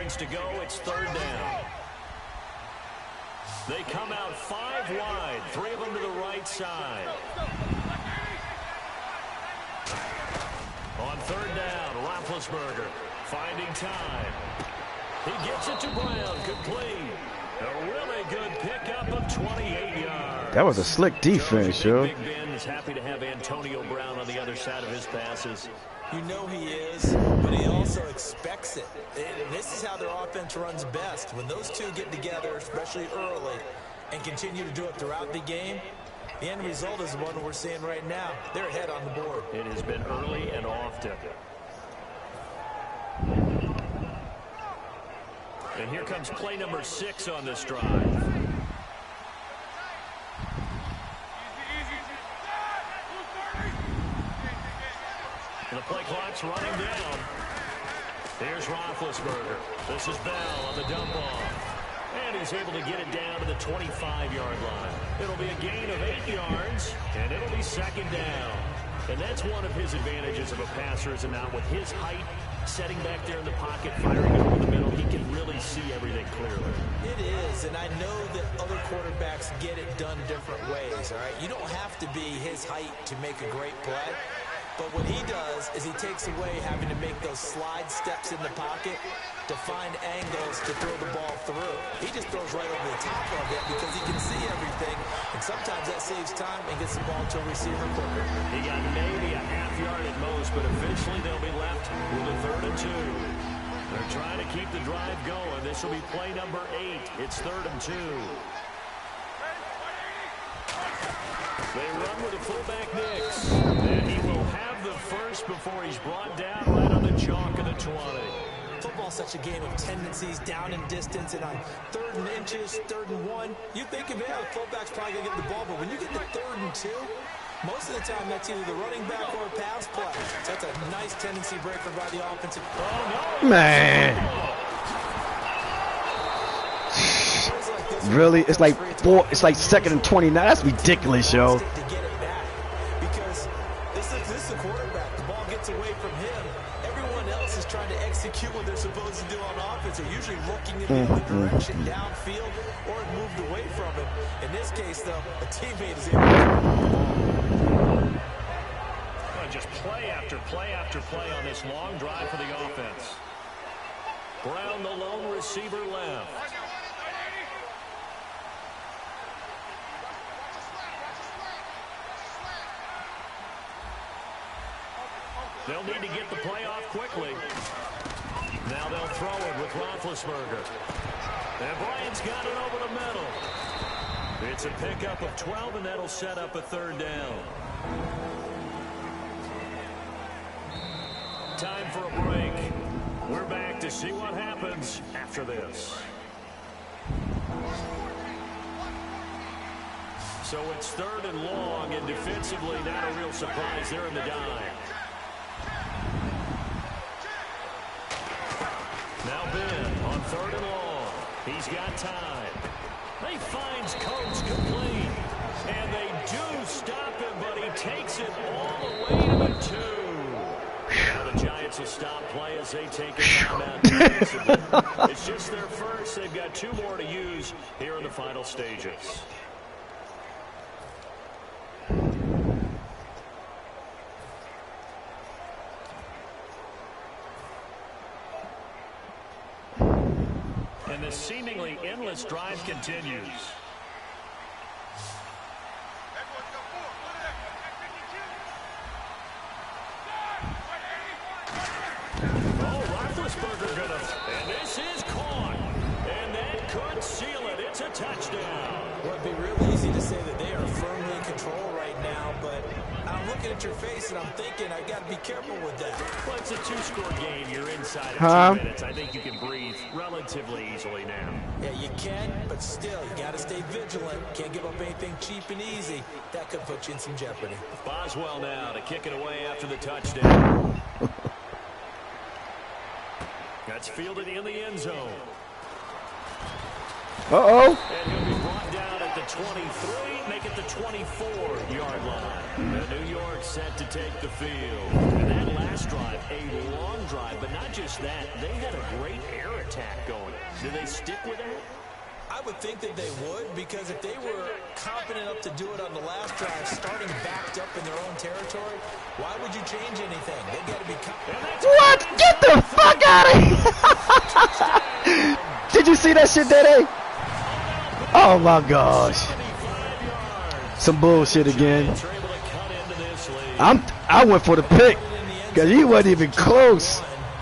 To go, it's third down. They come out 5 wide, 3 of them to the right side. On third down, Roethlisberger finding time. He gets it to Brown, complete. A really good pickup of 28 yards. That was a slick defense, yo. Big Ben is happy to have Antonio Brown on the other side of his passes. you know he is, but he also expects it. And this is how their offense runs best. When those two get together, especially early, and continue to do it throughout the game, the end result is the one we're seeing right now. They're ahead on the board. It has been early and often. And here comes play number 6 on this drive. The play clock's running down. Here's Roethlisberger. This is Bell on the dump off. And he's able to get it down to the 25-yard line. It'll be a gain of 8 yards, and it'll be second down. And that's one of his advantages of a passer, is not with his height, setting back there in the pocket, firing it over the middle. He can really see everything clearly. It is, and I know that other quarterbacks get it done different ways, all right? You don't have to be his height to make a great play. But what he does is he takes away having to make those slide steps in the pocket to find angles to throw the ball through. He just throws right over the top of it because he can see everything, and sometimes that saves time and gets the ball to a receiver quicker. He got maybe a half yard at most, but eventually they'll be left with a 3rd and 2. They're trying to keep the drive going. This will be play number 8. It's 3rd and 2. They run with a fullback Nix, and he will have the first before he's brought down right on the chalk of the 20. Football's such a game of tendencies, down in distance, and on 3rd and inches, 3rd and 1, you think of it, the fullback's probably going to get the ball, but when you get to 3rd and 2, most of the time that's either the running back or a pass play. So that's a nice tendency breaker by the offensive. Oh, no. Man. Really? It's like 2nd and 29. That's ridiculous, yo. Because this is a quarterback. The ball gets away from him. Everyone else is trying to execute what they're supposed to do on offense. They're usually looking in the other direction downfield or it moved away from him. In this case, though, a teammate is able to. Just play after play after play on this long drive for the offense. Brown, the lone receiver, left. They'll need to get the play off quickly. Now they'll throw it with Roethlisberger. And Bryant's got it over the middle. It's a pickup of 12, and that'll set up a 3rd down. Time for a break. We're back to see what happens after this. So it's 3rd and long, and defensively not a real surprise there in the dive. Now Ben on 3rd and long. He's got time. He finds Coates complete. And they do stop him, but he takes it all the way to the 2. Now the Giants will stop play as they take a timeout defensively. It's just their first. They've got 2 more to use here in the final stages. And the seemingly endless drive continues. Oh, Roethlisberger gonna, and this is caught. And that could seal it. It's a touchdown. Well, it'd be real easy to say that they are firmly in control right now, but I'm looking at your face and I'm thinking I got to be careful with that. Well, it's a two-score game, you're inside of Huh? 2 minutes. I think you can breathe relatively easily now. Yeah, you can, but still, you got to stay vigilant. Can't give up anything cheap and easy. That could put you in some jeopardy. Boswell now to kick it away after the touchdown. That's fielded in the end zone. Uh-oh. And he'll be brought down at the 23, make it the 24-yard line. And New York set to take the field. And that last drive, a long drive, but not just that, they had a great air attack going. Do they stick with that? I would think that they would, because if they were confident enough to do it on the last drive, starting backed up in their own territory, why would you change anything? They've got to be confident. What? Get the fuck out of here! Did you see that shit, Daddy? Oh my gosh. Some bullshit again. I went for the pick because he wasn't even close.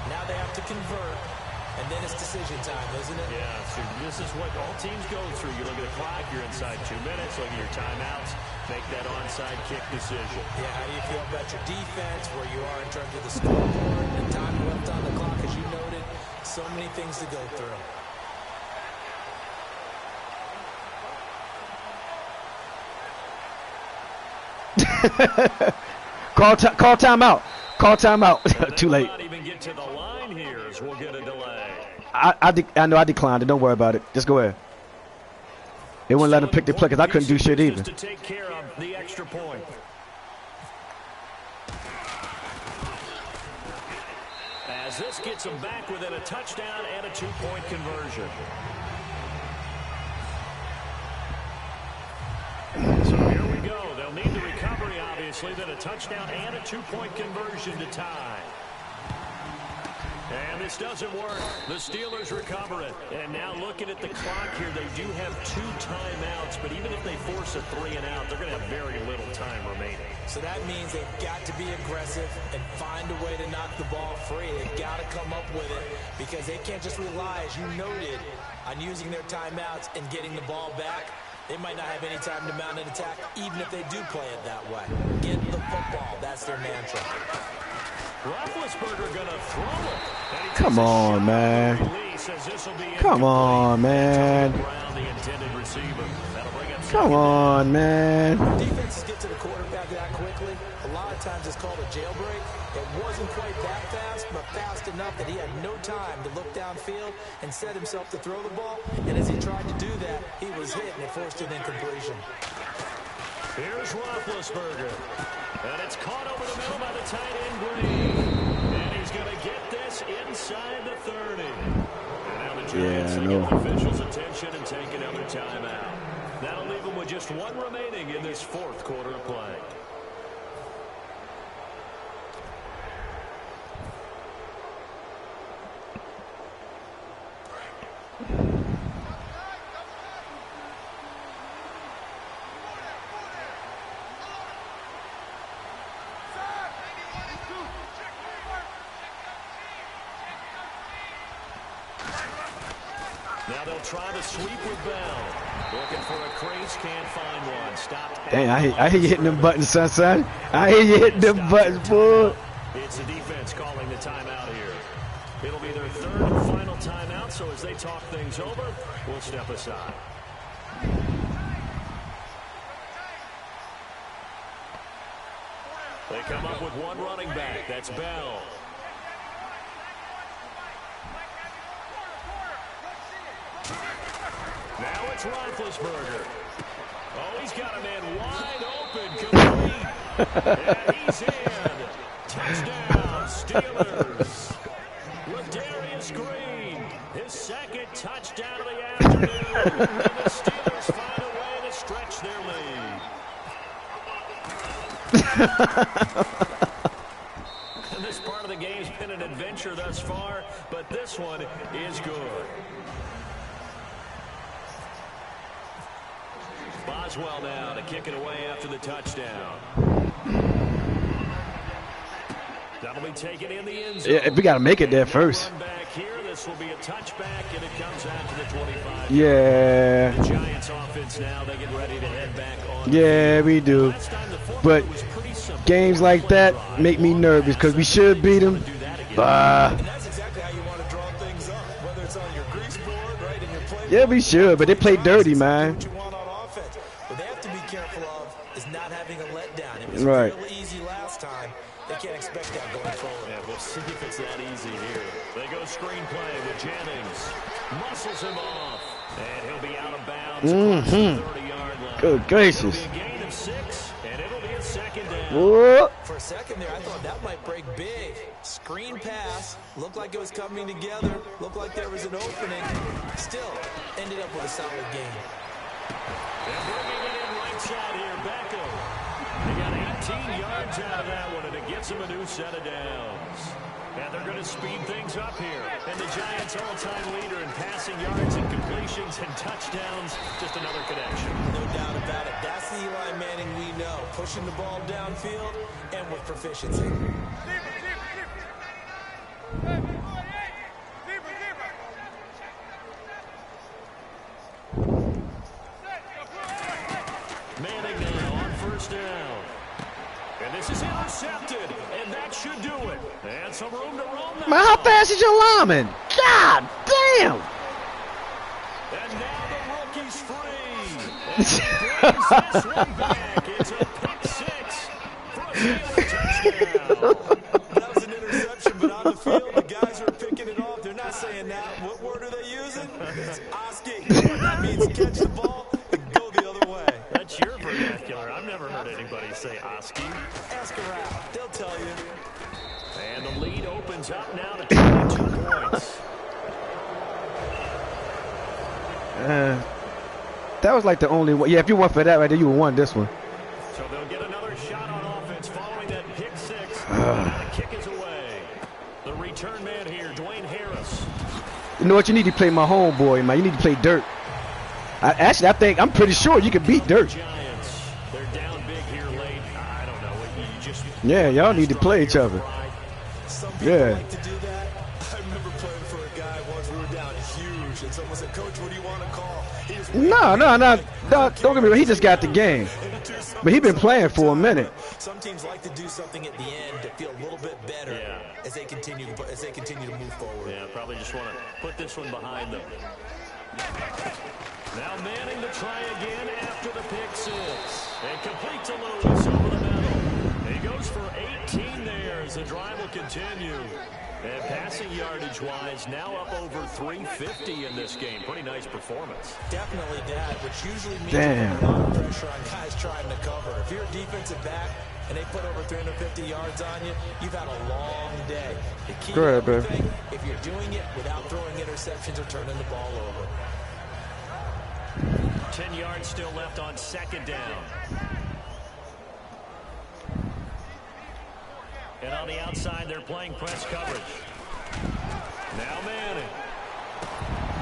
Now they have to convert, and then it's decision time, isn't it? Yeah, so this is what all teams go through. You look at the clock, you're inside 2 minutes, look at your timeouts, make that onside kick decision. Yeah, how do you feel about your defense, where you are in terms of the scoreboard, the time left on the clock, as you noted? So many things to go through. Call timeout. Call timeout. Too late. Not even get to the line here as we'll get a delay. I know I declined it. Don't worry about it. Just go ahead. They wouldn't let him pick the play because I couldn't do shit either. Just to take care of the extra point. As this gets them back within a touchdown and a 2-point conversion. So here we go. They'll need the recovery, obviously, then a touchdown and a 2-point conversion to tie. And this doesn't work. The Steelers recover it. And now looking at the clock here, they do have 2 timeouts, but even if they force a 3 and out, they're going to have very little time remaining. So that means they've got to be aggressive and find a way to knock the ball free. They've got to come up with it because they can't just rely, as you noted, on using their timeouts and getting the ball back. They might not have any time to mount an attack, even if they do play it that way. Get the football. That's their mantra. Roethlisberger going to throw it. Come on, man. Come on, man. Come on, man. Defenses get to the quarterback that quickly. A lot of times it's called a jailbreak. It wasn't quite that fast, but fast enough that he had no time to look downfield and set himself to throw the ball. And as he tried to do that, he was hit and it forced an incompletion. Here's Roethlisberger. And it's caught over the middle by the tight end, Green. And he's going to get this inside the 30. And now the Giants will get the officials' attention and take another timeout. That'll leave them with just 1 remaining in this 4th quarter of play. Now they'll try to sweep with Bell. Looking for a crease, can't find one. Stopped. Dang, I hear you hitting them buttons, son. I hear you hitting them buttons, boy. It's the defense calling the timeout here. It'll be their 3rd and final timeout, so as they talk things over, we'll step aside. They come up with 1 running back. That's Bell. Now it's Roethlisberger. Oh, he's got a man wide open, complete. And he's in. Touchdown, Steelers. Ladarius Green, his 2nd touchdown of the afternoon. And the Steelers find a way to stretch their lead. And this part of the game's been an adventure thus far, but this one is good. Boswell now to kick it away after the touchdown. That'll be taken in the end zone. Yeah, we got to make it there first. Back here, this will be a touchback, and it comes out to the 25. Yeah. The Giants offense now, they get ready to head back on. Yeah, we do. But games like that make me nervous because we should beat them. And that's exactly how you want to draw things up, whether it's on your grease board, right, in your play. Yeah, we should, but they play dirty, man. What you want on offense. What they have to be careful of is not having a letdown. It was Right. real easy last time. They can't expect that going forward. Yeah, we'll see if it's that easy here. They go screenplay with Jennings. Muscles him off. And he'll be out of bounds across the 30-yard line. Good gracious. It'll be a gain of 6, and it'll be a second down. Whoa. For a second there, I thought that might break big. Screen pass. Looked like it was coming together. Looked like there was an opening. Still, ended up with a solid game. And bringing it in right side here, Beckham. He got 18 yards out of that one, and it gets him a new set of downs. And they're going to speed things up here. And the Giants' all-time leader in passing yards and completions and touchdowns. Just another connection. No doubt about it. That's the Eli Manning we know. Pushing the ball downfield and with proficiency. Manning now on first down. And this is intercepted, and that should do it. And some room to roam now. Man, how fast is your lineman? God damn! And now the rookie's free. And he brings this one back. It's a pick 6 for a Taylor touchdown. That was an interception, but on the field, the guys who are picking it off, they're not saying that. What word are they using? It's Oski. That means catch the ball and go the other way. That's your vernacular. I've never heard anybody say Oski. Ask around. They'll tell you. And the lead opens up now to 22 points. That was like the only one. Yeah, if you went for that right there, you would won this one. So they'll get another shot on offense following that pick 6. The kick is away. The return man here, Dwayne Harris. You know what? You need to play my homeboy, man. You need to play Dirt. I'm pretty sure you can beat Dirt. Giants, they're down big here late. I don't know. You just Yeah, y'all need to play each other. Some people like to do that. I remember playing for a guy once. We were down huge, and someone said, "Coach, what do you want to call?" He was No. Don't get me wrong. He just got the game. But he been playing for a minute. Some teams like to do something at the end to feel a little bit better as they continue to move forward. Yeah, probably just want to put this one behind them. Now Manning to try again after the pick 6. And complete to Lewis over the middle. He goes for 18 there as the drive will continue. And passing yardage-wise, now up over 350 in this game. Pretty nice performance. Definitely that, which usually means Damn. a lot of pressure on guys trying to cover. If you're a defensive back and they put over 350 yards on you, you've had a long day. The key to everything, if you're doing it without throwing interceptions or turning the ball over. 10 yards still left on second down. And on the outside, they're playing press coverage. Now Manning.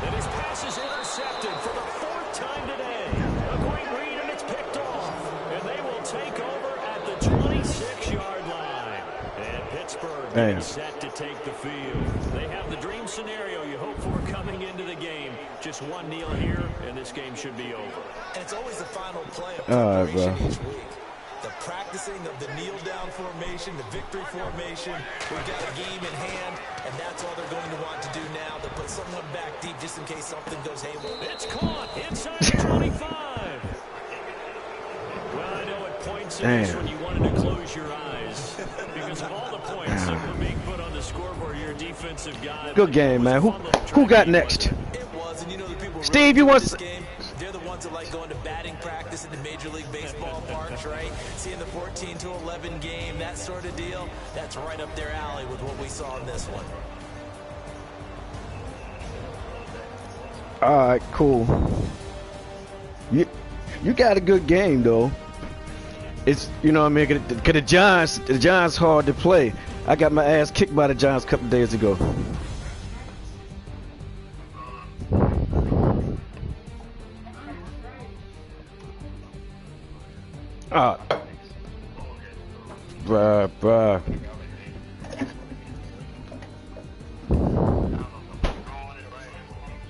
And his pass is intercepted for the 4th time today. A great read, and it's picked off. And they will take over at the 26-yard line. And Pittsburgh is set to take the field. They have the dream scenario you hope for coming into the game. Just one kneel here, and this game should be over. And it's always the final play of preparation bro. each week. The practicing of the kneel-down formation, the victory formation. We've got a game in hand, and that's all they're going to want to do now. To put someone back deep just in case something goes haywire. It's caught inside the 25. Well, I know at points in this when you wanted to close your eyes because of all the points that were being put on the scoreboard. Your defensive guy. Good game, man. Who got next? It was, and you know the people. Steve, you want? They're the ones that like going to batting practice in the Major League Baseball parks, right? Seeing the 14-11 game, that sort of deal. That's right up their alley with what we saw in this one. All right, cool. You got a good game though. It's what I mean. Cause the Giants hard to play. I got my ass kicked by the Giants a couple days ago. Bruh.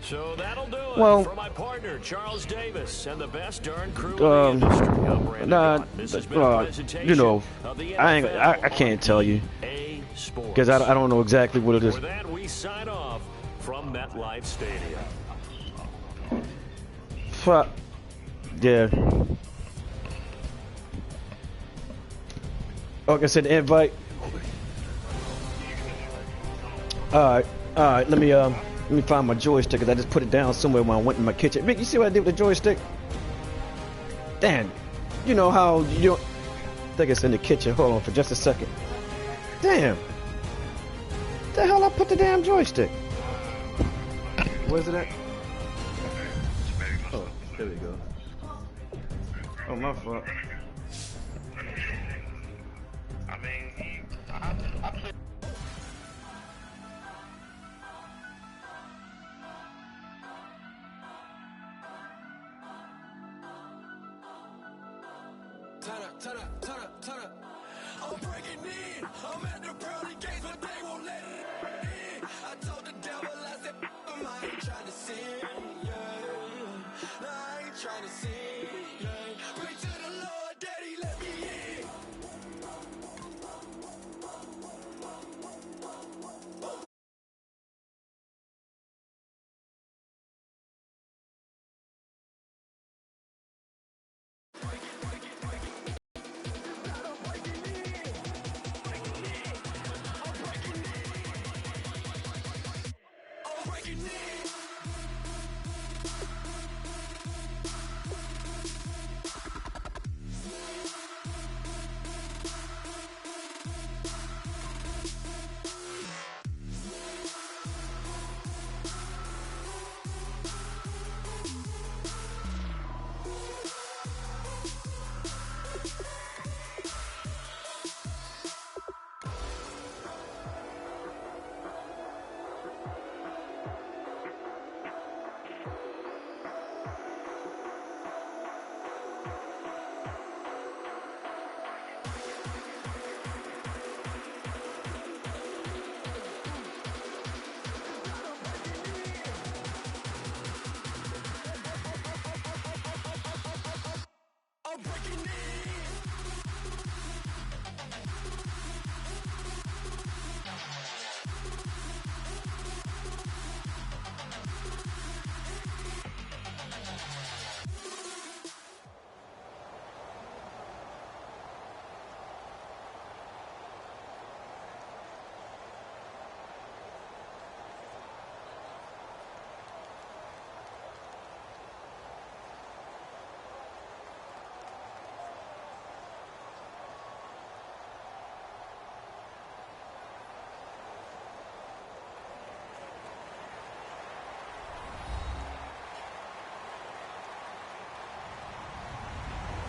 So that'll do it for my partner, Charles Davis, and the best darn crew in the industry. I'm Brandon Gott. This has been a presentation of the NFL I can't tell you. A Sports. Because I don't know exactly what it is. For that, we sign off from MetLife Stadium. Fuck. Yeah. Like I said, the invite. All right. Let me find my joystick because I just put it down somewhere when I went in my kitchen. Mick, you see what I did with the joystick? Damn. You know how you don't. I think it's in the kitchen. Hold on for just a second. Damn. The hell I put the damn joystick? Where's it at? Oh, there we go. Oh, my fault. I mean, I put Turn up. I'm breaking in. I'm at the pearly gates, but they won't let it in. I told the devil, I said, I ain't trying to sin, yeah. I ain't trying to sin, yeah. Pray to the Lord, Daddy, let me in.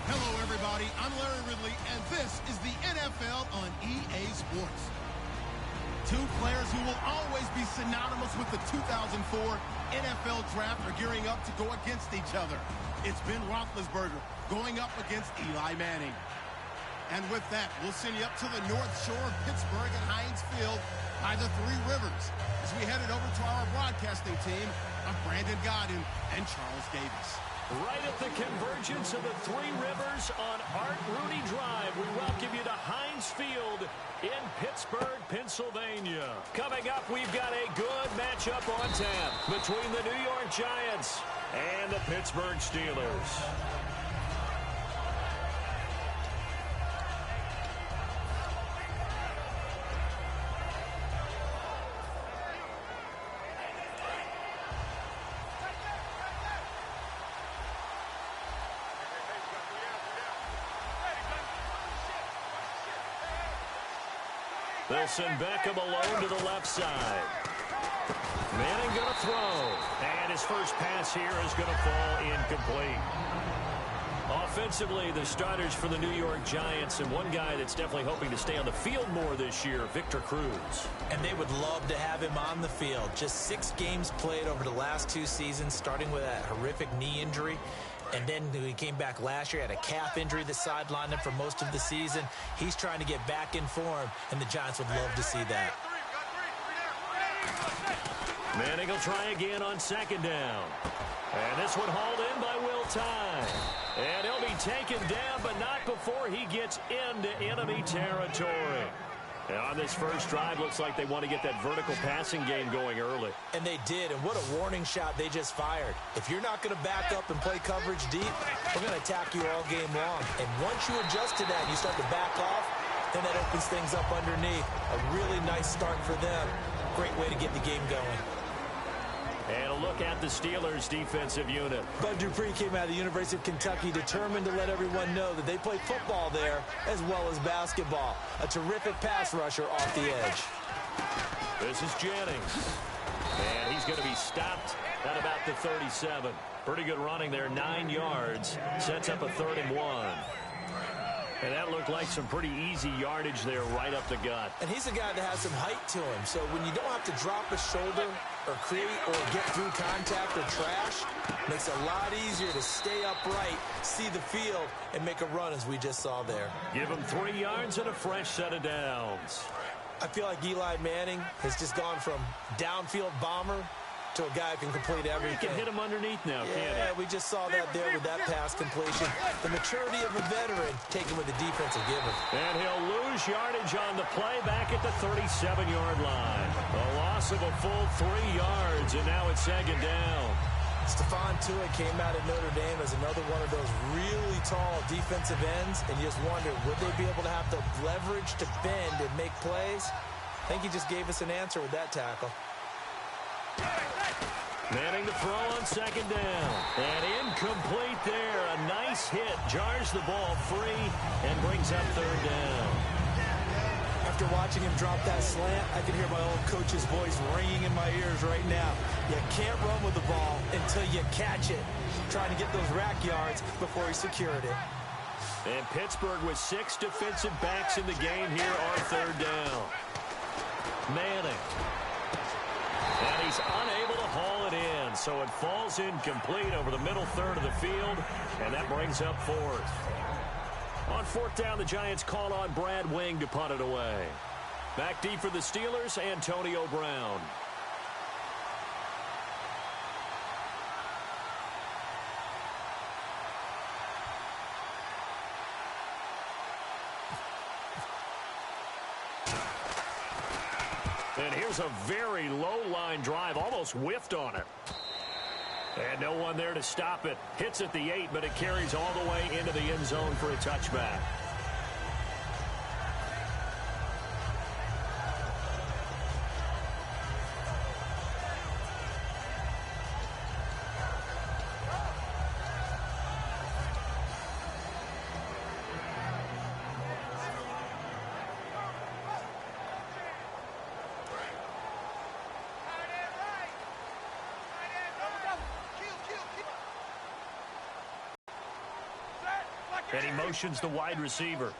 Hello, everybody. I'm Larry Ridley, and this is the NFL on EA Sports. Two players who will always be synonymous with the 2004 NFL Draft are gearing up to go against each other. It's Ben Roethlisberger going up against Eli Manning. And with that, we'll send you up to the North Shore of Pittsburgh at Heinz Field by the Three Rivers as we headed over to our broadcasting team of Brandon Godden and Charles Davis. Right at the convergence of the Three Rivers on Art Rooney Drive, we welcome you to Heinz Field in Pittsburgh, Pennsylvania. Coming up, we've got a good matchup on tap between the New York Giants and the Pittsburgh Steelers. They'll send Beckham alone to the left side. Manning going to throw. And his first pass here is going to fall incomplete. Offensively, the starters for the New York Giants, and one guy that's definitely hoping to stay on the field more this year, Victor Cruz. And they would love to have him on the field. Just 6 games played over the last 2 seasons, starting with that horrific knee injury. And then he came back last year, had a calf injury that sidelined him for most of the season. He's trying to get back in form, and the Giants would love to see that. Manning will try again on second down. And this one hauled in by Will Tye. And he'll be taken down, but not before he gets into enemy territory. And on this first drive, looks like they want to get that vertical passing game going early. And they did, and what a warning shot they just fired. If you're not going to back up and play coverage deep, we're going to attack you all game long. And once you adjust to that and you start to back off, then that opens things up underneath. A really nice start for them. Great way to get the game going. And a look at the Steelers' defensive unit. Bud Dupree came out of the University of Kentucky determined to let everyone know that they play football there as well as basketball. A terrific pass rusher off the edge. This is Jennings. And he's going to be stopped at about the 37. Pretty good running there, 9 yards. Sets up a 3rd and 1. And that looked like some pretty easy yardage there right up the gut. And he's a guy that has some height to him. So when you don't have to drop a shoulder or create or get through contact or trash, makes it a lot easier to stay upright, see the field, and make a run as we just saw there. Give him 3 yards and a fresh set of downs. I feel like Eli Manning has just gone from downfield bomber to a guy who can complete everything. He can hit him underneath now, can't he? Yeah, we just saw that there with that pass completion. The maturity of a veteran taken with the defensive given. And he'll lose yardage on the play back at the 37-yard line. A loss of a full 3 yards, and now it's 2nd down. Stephon Tuitt came out of Notre Dame as another one of those really tall defensive ends, and you just wonder, would they be able to have the leverage to bend and make plays? I think he just gave us an answer with that tackle. Manning to throw on 2nd down. And incomplete there. A nice hit. Jars the ball free and brings up 3rd down. After watching him drop that slant, I can hear my old coach's voice ringing in my ears right now. You can't run with the ball until you catch it. Trying to get those rack yards before he secured it. And Pittsburgh with 6 defensive backs in the game here on 3rd down. Manning. And he's unable to haul it in, so it falls incomplete over the middle third of the field, and that brings up 4th. On 4th down, the Giants call on Brad Wing to punt it away. Back deep for the Steelers, Antonio Brown. And here's a very low-line drive, almost whiffed on it. And no one there to stop it. Hits at the 8, but it carries all the way into the end zone for a touchback. And he motions the wide receiver.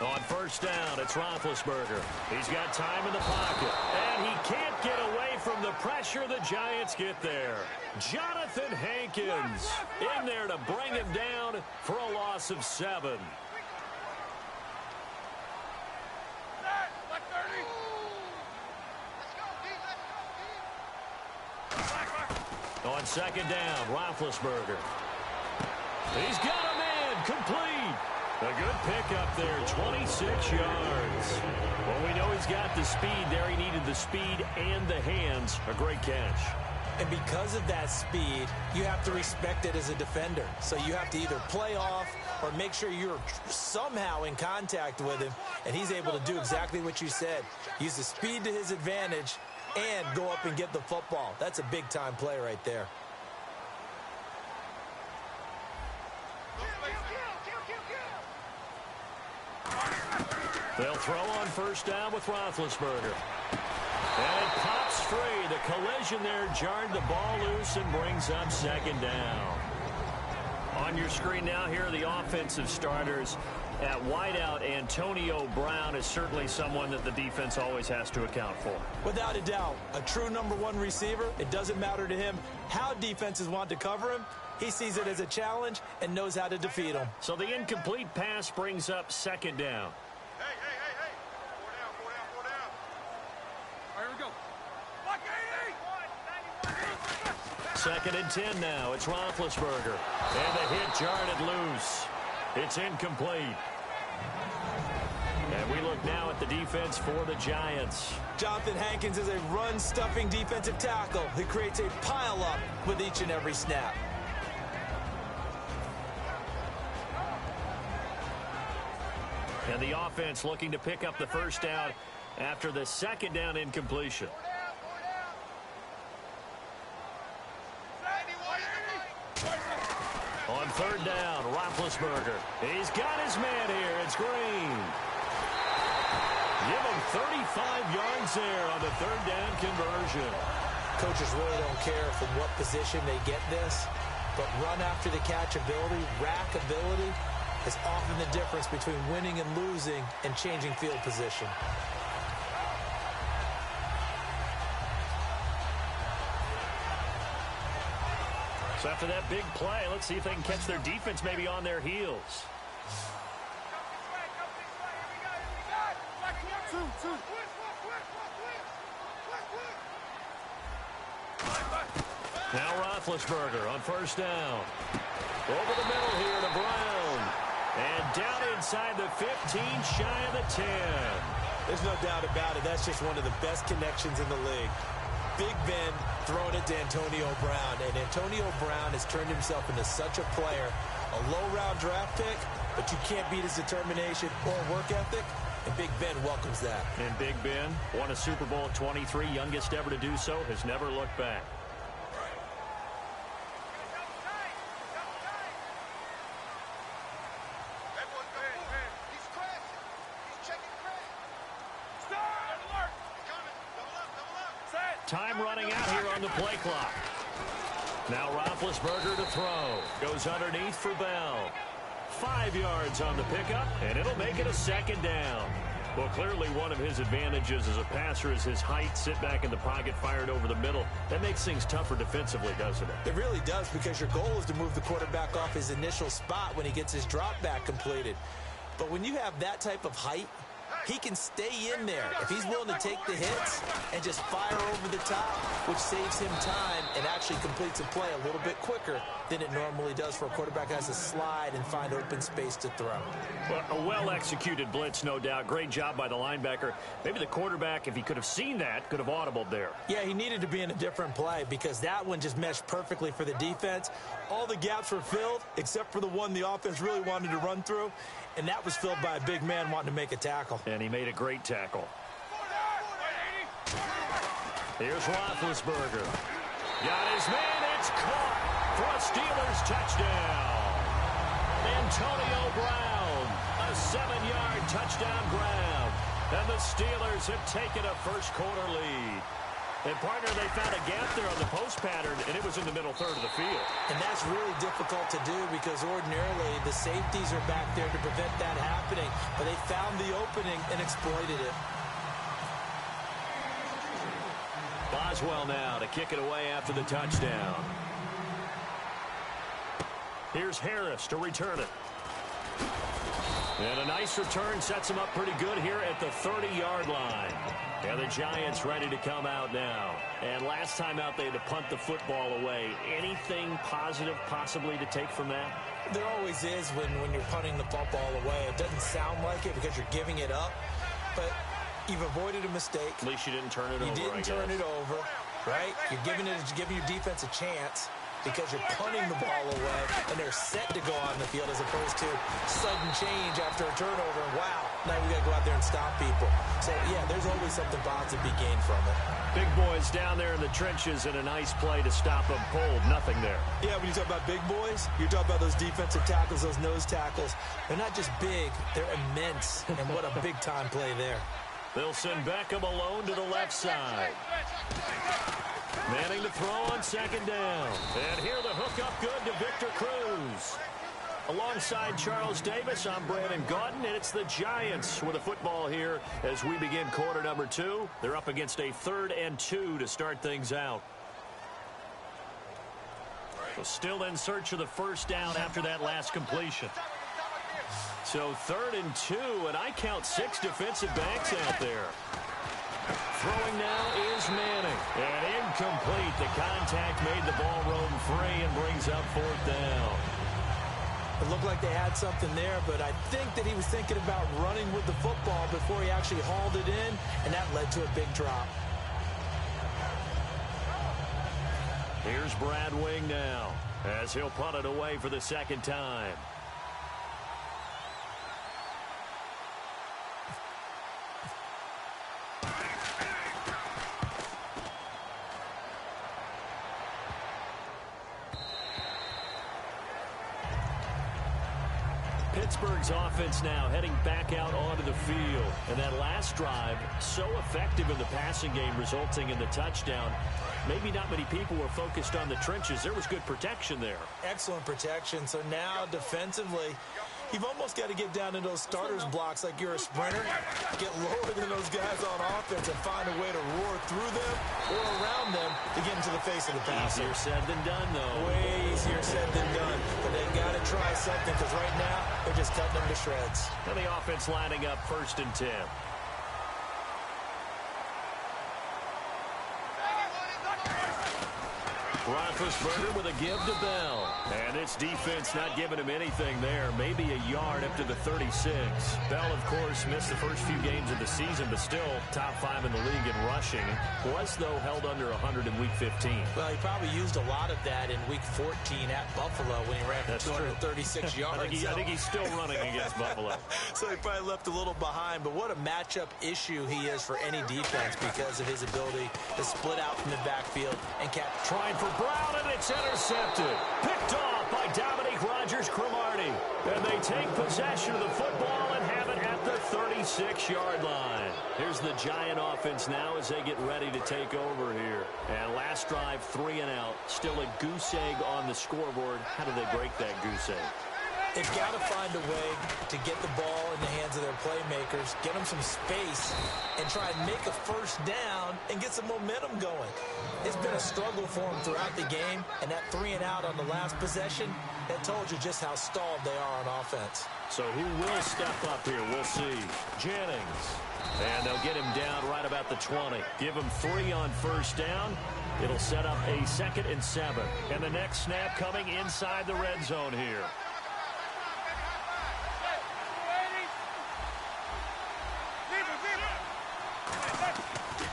On 1st down, it's Roethlisberger. He's got time in the pocket. And he can't get away from the pressure. The Giants get there. Jonathan Hankins in there to bring him down for a loss of 7. On 2nd down, Roethlisberger. He's got a man complete. A good pickup there, 26 yards. Well, we know he's got the speed there. He needed the speed and the hands. A great catch. And because of that speed, you have to respect it as a defender. So you have to either play off or make sure you're somehow in contact with him. And he's able to do exactly what you said. Use the speed to his advantage and go up and get the football. That's a big-time play right there. They'll throw on 1st down with Roethlisberger. And it pops free. The collision there jarred the ball loose and brings up 2nd down. On your screen now, here are the offensive starters. At wideout, Antonio Brown is certainly someone that the defense always has to account for. Without a doubt, a true number 1 receiver. It doesn't matter to him how defenses want to cover him. He sees it as a challenge and knows how to defeat them. So the incomplete pass brings up 2nd down. Hey. 4 down. All right, here we go. 2nd and 10 now. It's Roethlisberger. And the hit jarred it loose. It's incomplete. And we look now at the defense for the Giants. Jonathan Hankins is a run-stuffing defensive tackle. He creates a pile-up with each and every snap. And the offense looking to pick up the first down after the second down incompletion. On third down, Roethlisberger. He's got his man here. It's Green. Give him 35 yards there on the third down conversion. Coaches really don't care from what position they get this, but run after the catch ability, rack ability, is often the difference between winning and losing and changing field position. So after that big play, let's see if they can catch their defense maybe on their heels. Now Roethlisberger on first down. Over the middle here to Brown. And down inside the 15, shy of the 10. There's no doubt about it. That's just one of the best connections in the league. Big Ben throwing it to Antonio Brown. And Antonio Brown has turned himself into such a player. A low-round draft pick, but you can't beat his determination or work ethic. And Big Ben welcomes that. And Big Ben won a Super Bowl at 23, youngest ever to do so, has never looked back. Time running out here on the play clock. Now Roethlisberger to throw. Goes underneath for Bell. 5 yards on the pickup, and it'll make it a second down. Well, clearly one of his advantages as a passer is his height. Sit back in the pocket, fired over the middle. That makes things tougher defensively, doesn't it? It really does, because your goal is to move the quarterback off his initial spot when he gets his drop back completed. But when you have that type of height, he can stay in there if he's willing to take the hits and just fire over the top, which saves him time and actually completes a play a little bit quicker than it normally does for a quarterback who has to slide and find open space to throw. Well, a well-executed blitz, no doubt. Great job by the linebacker. Maybe the quarterback, if he could have seen that, could have audibled there. Yeah, he needed to be in a different play because that one just meshed perfectly for the defense. All the gaps were filled except for the one the offense really wanted to run through, and that was filled by a big man wanting to make a tackle. And he made a great tackle. Here's Roethlisberger. Got his man. It's caught for a Steelers touchdown. Antonio Brown, a 7-yard touchdown grab. And the Steelers have taken a first-quarter lead. And, partner, they found a gap there on the post pattern, and it was in the middle third of the field. And that's really difficult to do because ordinarily the safeties are back there to prevent that happening. But they found the opening and exploited it. Boswell now to kick it away after the touchdown. Here's Harris to return it. And a nice return sets him up pretty good here at the 30-yard line. And the Giants ready to come out now. And last time out, they had to punt the football away. Anything positive possibly to take from that? There always is when you're punting the football away. It doesn't sound like it because you're giving it up. But you've avoided a mistake. At least you didn't turn it over, You didn't turn it over, right? You're giving your defense a chance because you're punting the ball away, and they're set to go on the field as opposed to sudden change after a turnover. And wow, now we got to go out there and stop people. So, yeah, there's always something positive to be gained from it. Big boys down there in the trenches, and a nice play to stop them cold. Nothing there. Yeah, when you talk about big boys, you're talking about those defensive tackles, those nose tackles. They're not just big, they're immense, and what a big-time play there. They'll send Beckham alone to the left side. Manning to throw on second down. And here the hook up good to Victor Cruz. Alongside Charles Davis, I'm Brandon Gaudin, and it's the Giants with a football here as we begin quarter number 2. They're up against a 3rd and 2 to start things out. So still in search of the first down after that last completion. So 3rd and 2, and I count 6 defensive backs out there. Throwing now is Manning. And incomplete. The contact made the ball roam free and brings up 4th down. It looked like they had something there, but I think that he was thinking about running with the football before he actually hauled it in, and that led to a big drop. Here's Brad Wing now, as he'll punt it away for the second time. Pittsburgh's offense now heading back out onto the field. And that last drive, so effective in the passing game, resulting in the touchdown. Maybe not many people were focused on the trenches. There was good protection there. Excellent protection. So now defensively, you've almost got to get down into those starters blocks like you're a sprinter. Get lower than those guys on offense and find a way to roar through them or around them to get into the face of the passer. Easier said than done, though. Way easier said than done. But they got to try something because right now they're just cutting them to shreds. And the offense lining up 1st and 10. Roethlisberger with a give to Bell. And this defense not giving him anything there. Maybe a yard up to the 36. Bell, of course, missed the first few games of the season, but still top 5 in the league in rushing. Was, though, held under 100 in Week 15. Well, he probably used a lot of that in Week 14 at Buffalo when he ran for 236 yards. I think he's still running against Buffalo. So he probably left a little behind, but what a matchup issue he is for any defense because of his ability to split out from the backfield and catch. Trying for Brown, and it's intercepted. Picked off by Dominique Rodgers-Cromartie. And they take possession of the football and have it at the 36-yard line. Here's the Giant offense now as they get ready to take over here. And last drive, 3 and out. Still a goose egg on the scoreboard. How do they break that goose egg? They've got to find a way to get the ball in the hands of their playmakers, get them some space, and try and make a first down and get some momentum going. It's been a struggle for them throughout the game, and that 3 and out on the last possession, that told you just how stalled they are on offense. So who will step up here? We'll see. Jennings. And they'll get him down right about the 20. Give him 3 on first down. It'll set up a 2nd and 7. And the next snap coming inside the red zone here.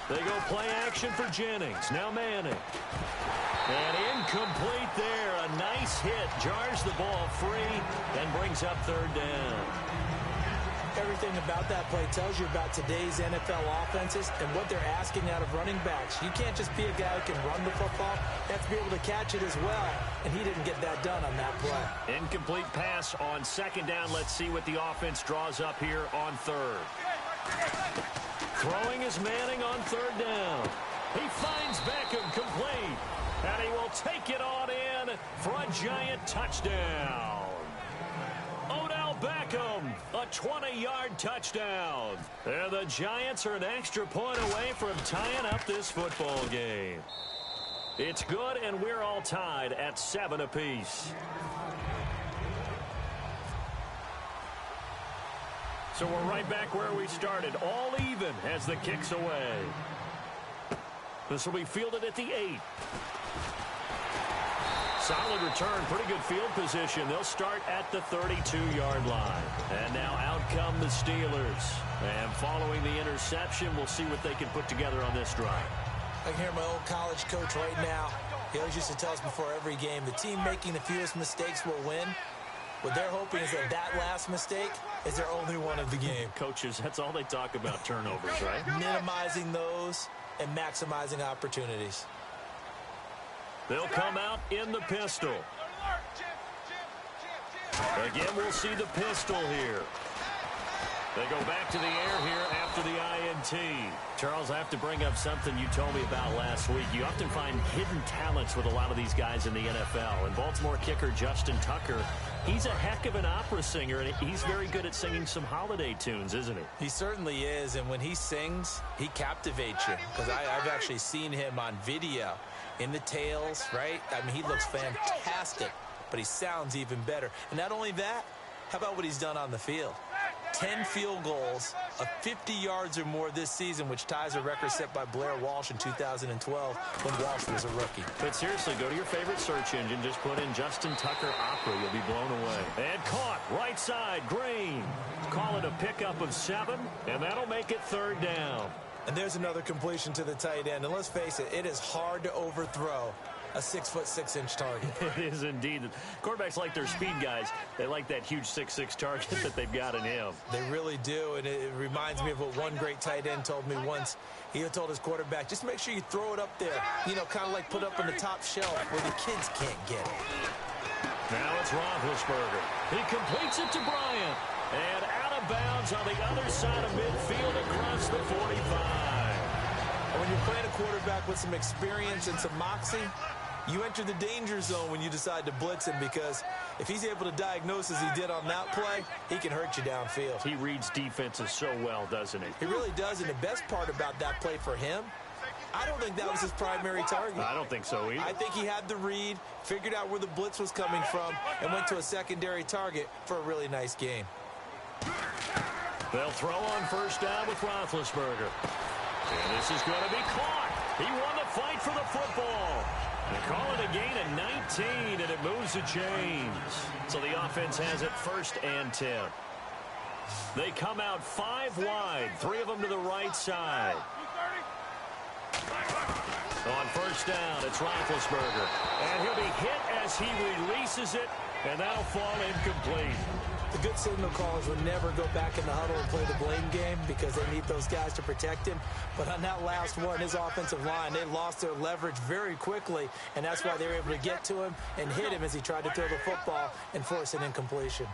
They go play action for Jennings. Now Manning. And incomplete there. A nice hit. Jars the ball free and brings up 3rd down. Everything about that play tells you about today's NFL offenses and what they're asking out of running backs. You can't just be a guy who can run the football. You have to be able to catch it as well, and he didn't get that done on that play. Incomplete pass on 2nd down. Let's see what the offense draws up here on 3rd. Throwing is Manning on 3rd down. He finds Beckham complete, and he will take it on in for a Giant touchdown. Odell Beckham, a 20-yard touchdown. And the Giants are an extra point away from tying up this football game. It's good, and we're all tied at 7 apiece. So we're right back where we started, all even as the kick's away. This will be fielded at the 8. Solid return, pretty good field position. They'll start at the 32-yard line. And now out come the Steelers. And following the interception, we'll see what they can put together on this drive. I can hear my old college coach right now. He always used to tell us before every game, the team making the fewest mistakes will win. What they're hoping is that last mistake is their only one of the game. Coaches, that's all they talk about, turnovers, right? Minimizing those and maximizing opportunities. They'll come out in the pistol. Again, we'll see the pistol here. They go back to the air here after the INT. Charles, I have to bring up something you told me about last week. You often find hidden talents with a lot of these guys in the NFL. And Baltimore kicker Justin Tucker, he's a heck of an opera singer, and he's very good at singing some holiday tunes, isn't he? He certainly is, and when he sings, he captivates you. Because I've actually seen him on video in the tails, right? I mean, he looks fantastic, but he sounds even better. And not only that, how about what he's done on the field? 10 field goals of 50 yards or more this season, which ties a record set by Blair Walsh in 2012 when Walsh was a rookie. But seriously, go to your favorite search engine. Just put in Justin Tucker Opera. You'll be blown away. And caught. Right side. Green. Call it a pickup of 7, and that'll make it 3rd down. And there's another completion to the tight end. And let's face it, it is hard to overthrow a 6'6" target. It is indeed. Quarterbacks like their speed guys. They like that huge 6'6" target that they've got in him. They really do, and it reminds me of what one great tight end told me once. He told his quarterback, just make sure you throw it up there, you know, kind of like put up on the top shelf where the kids can't get it. Now it's Roethlisberger. He completes it to Bryant. And out of bounds on the other side of midfield across the 45. And when you're playing a quarterback with some experience and some moxie, you enter the danger zone when you decide to blitz him, because if he's able to diagnose as he did on that play, he can hurt you downfield. He reads defenses so well, doesn't he? He really does, and the best part about that play for him, I don't think that was his primary target. I don't think so either. I think he had the read, figured out where the blitz was coming from, and went to a secondary target for a really nice game. They'll throw on 1st down with Roethlisberger. And this is going to be caught. He won the fight for the football. They call it a gain of 19, and it moves the chains. So the offense has it 1st and 10. They come out 5 wide, 3 of them to the right side. On 1st down, it's Roethlisberger. And he'll be hit as he releases it, and that'll fall incomplete. The good signal callers would never go back in the huddle and play the blame game because they need those guys to protect him. But on that last one, his offensive line, they lost their leverage very quickly, and that's why they were able to get to him and hit him as he tried to throw the football and force an incompletion.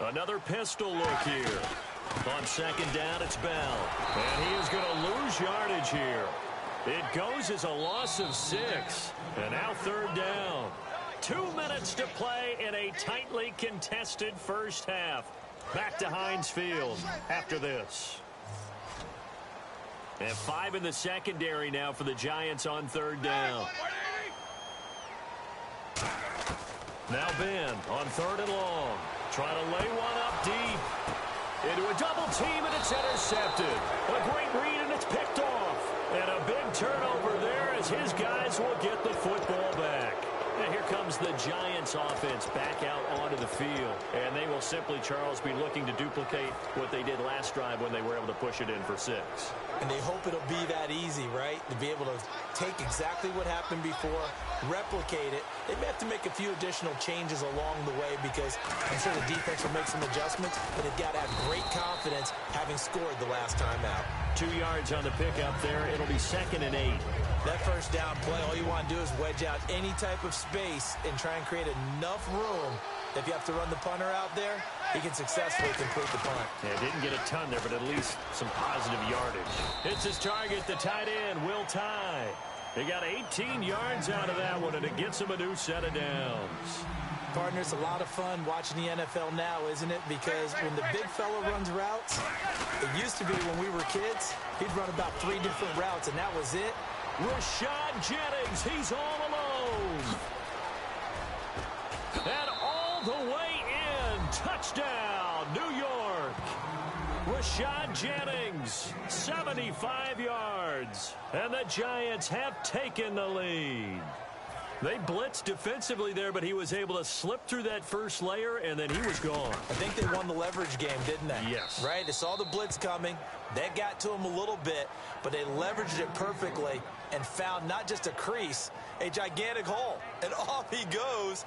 Another pistol look here. On 2nd down, it's Bell. And he is going to lose yardage here. It goes as a loss of 6. And now 3rd down. 2 minutes to play in a tightly contested first half. Back to Heinz Field after this. And 5 in the secondary now for the Giants on 3rd down. Now Ben on 3rd and long. Trying to lay one up deep. Into a double team, and it's intercepted. A great read, and it's picked off. And a big turnover there as his guys will get the football back. And here comes the Giants offense back out onto the field. And they will simply, Charles, be looking to duplicate what they did last drive when they were able to push it in for 6. And they hope it'll be that easy, right? To be able to take exactly what happened before, replicate it. They may have to make a few additional changes along the way because I'm sure the defense will make some adjustments, but they've got to have great confidence having scored the last time out. 2 yards on the pickup there. It'll be 2nd and 8. That 1st down play, all you want to do is wedge out any type of space and try and create enough room. If you have to run the punter out there, he can successfully complete the punt. Yeah, didn't get a ton there, but at least some positive yardage. Hits his target, the tight end, Will Tye. They got 18 yards out of that one, and it gets him a new set of downs. Partner, it's a lot of fun watching the NFL now, isn't it? Because when the big fella runs routes, it used to be when we were kids, he'd run about 3 different routes, and that was it. Rashad Jennings, he's all alone. And all the way in. Touchdown, New York. Rashad Jennings, 75 yards. And the Giants have taken the lead. They blitzed defensively there, but he was able to slip through that first layer, and then he was gone. I think they won the leverage game, didn't they? Yes. Right? They saw the blitz coming. That got to him a little bit, but they leveraged it perfectly and found not just a crease, a gigantic hole. And off he goes.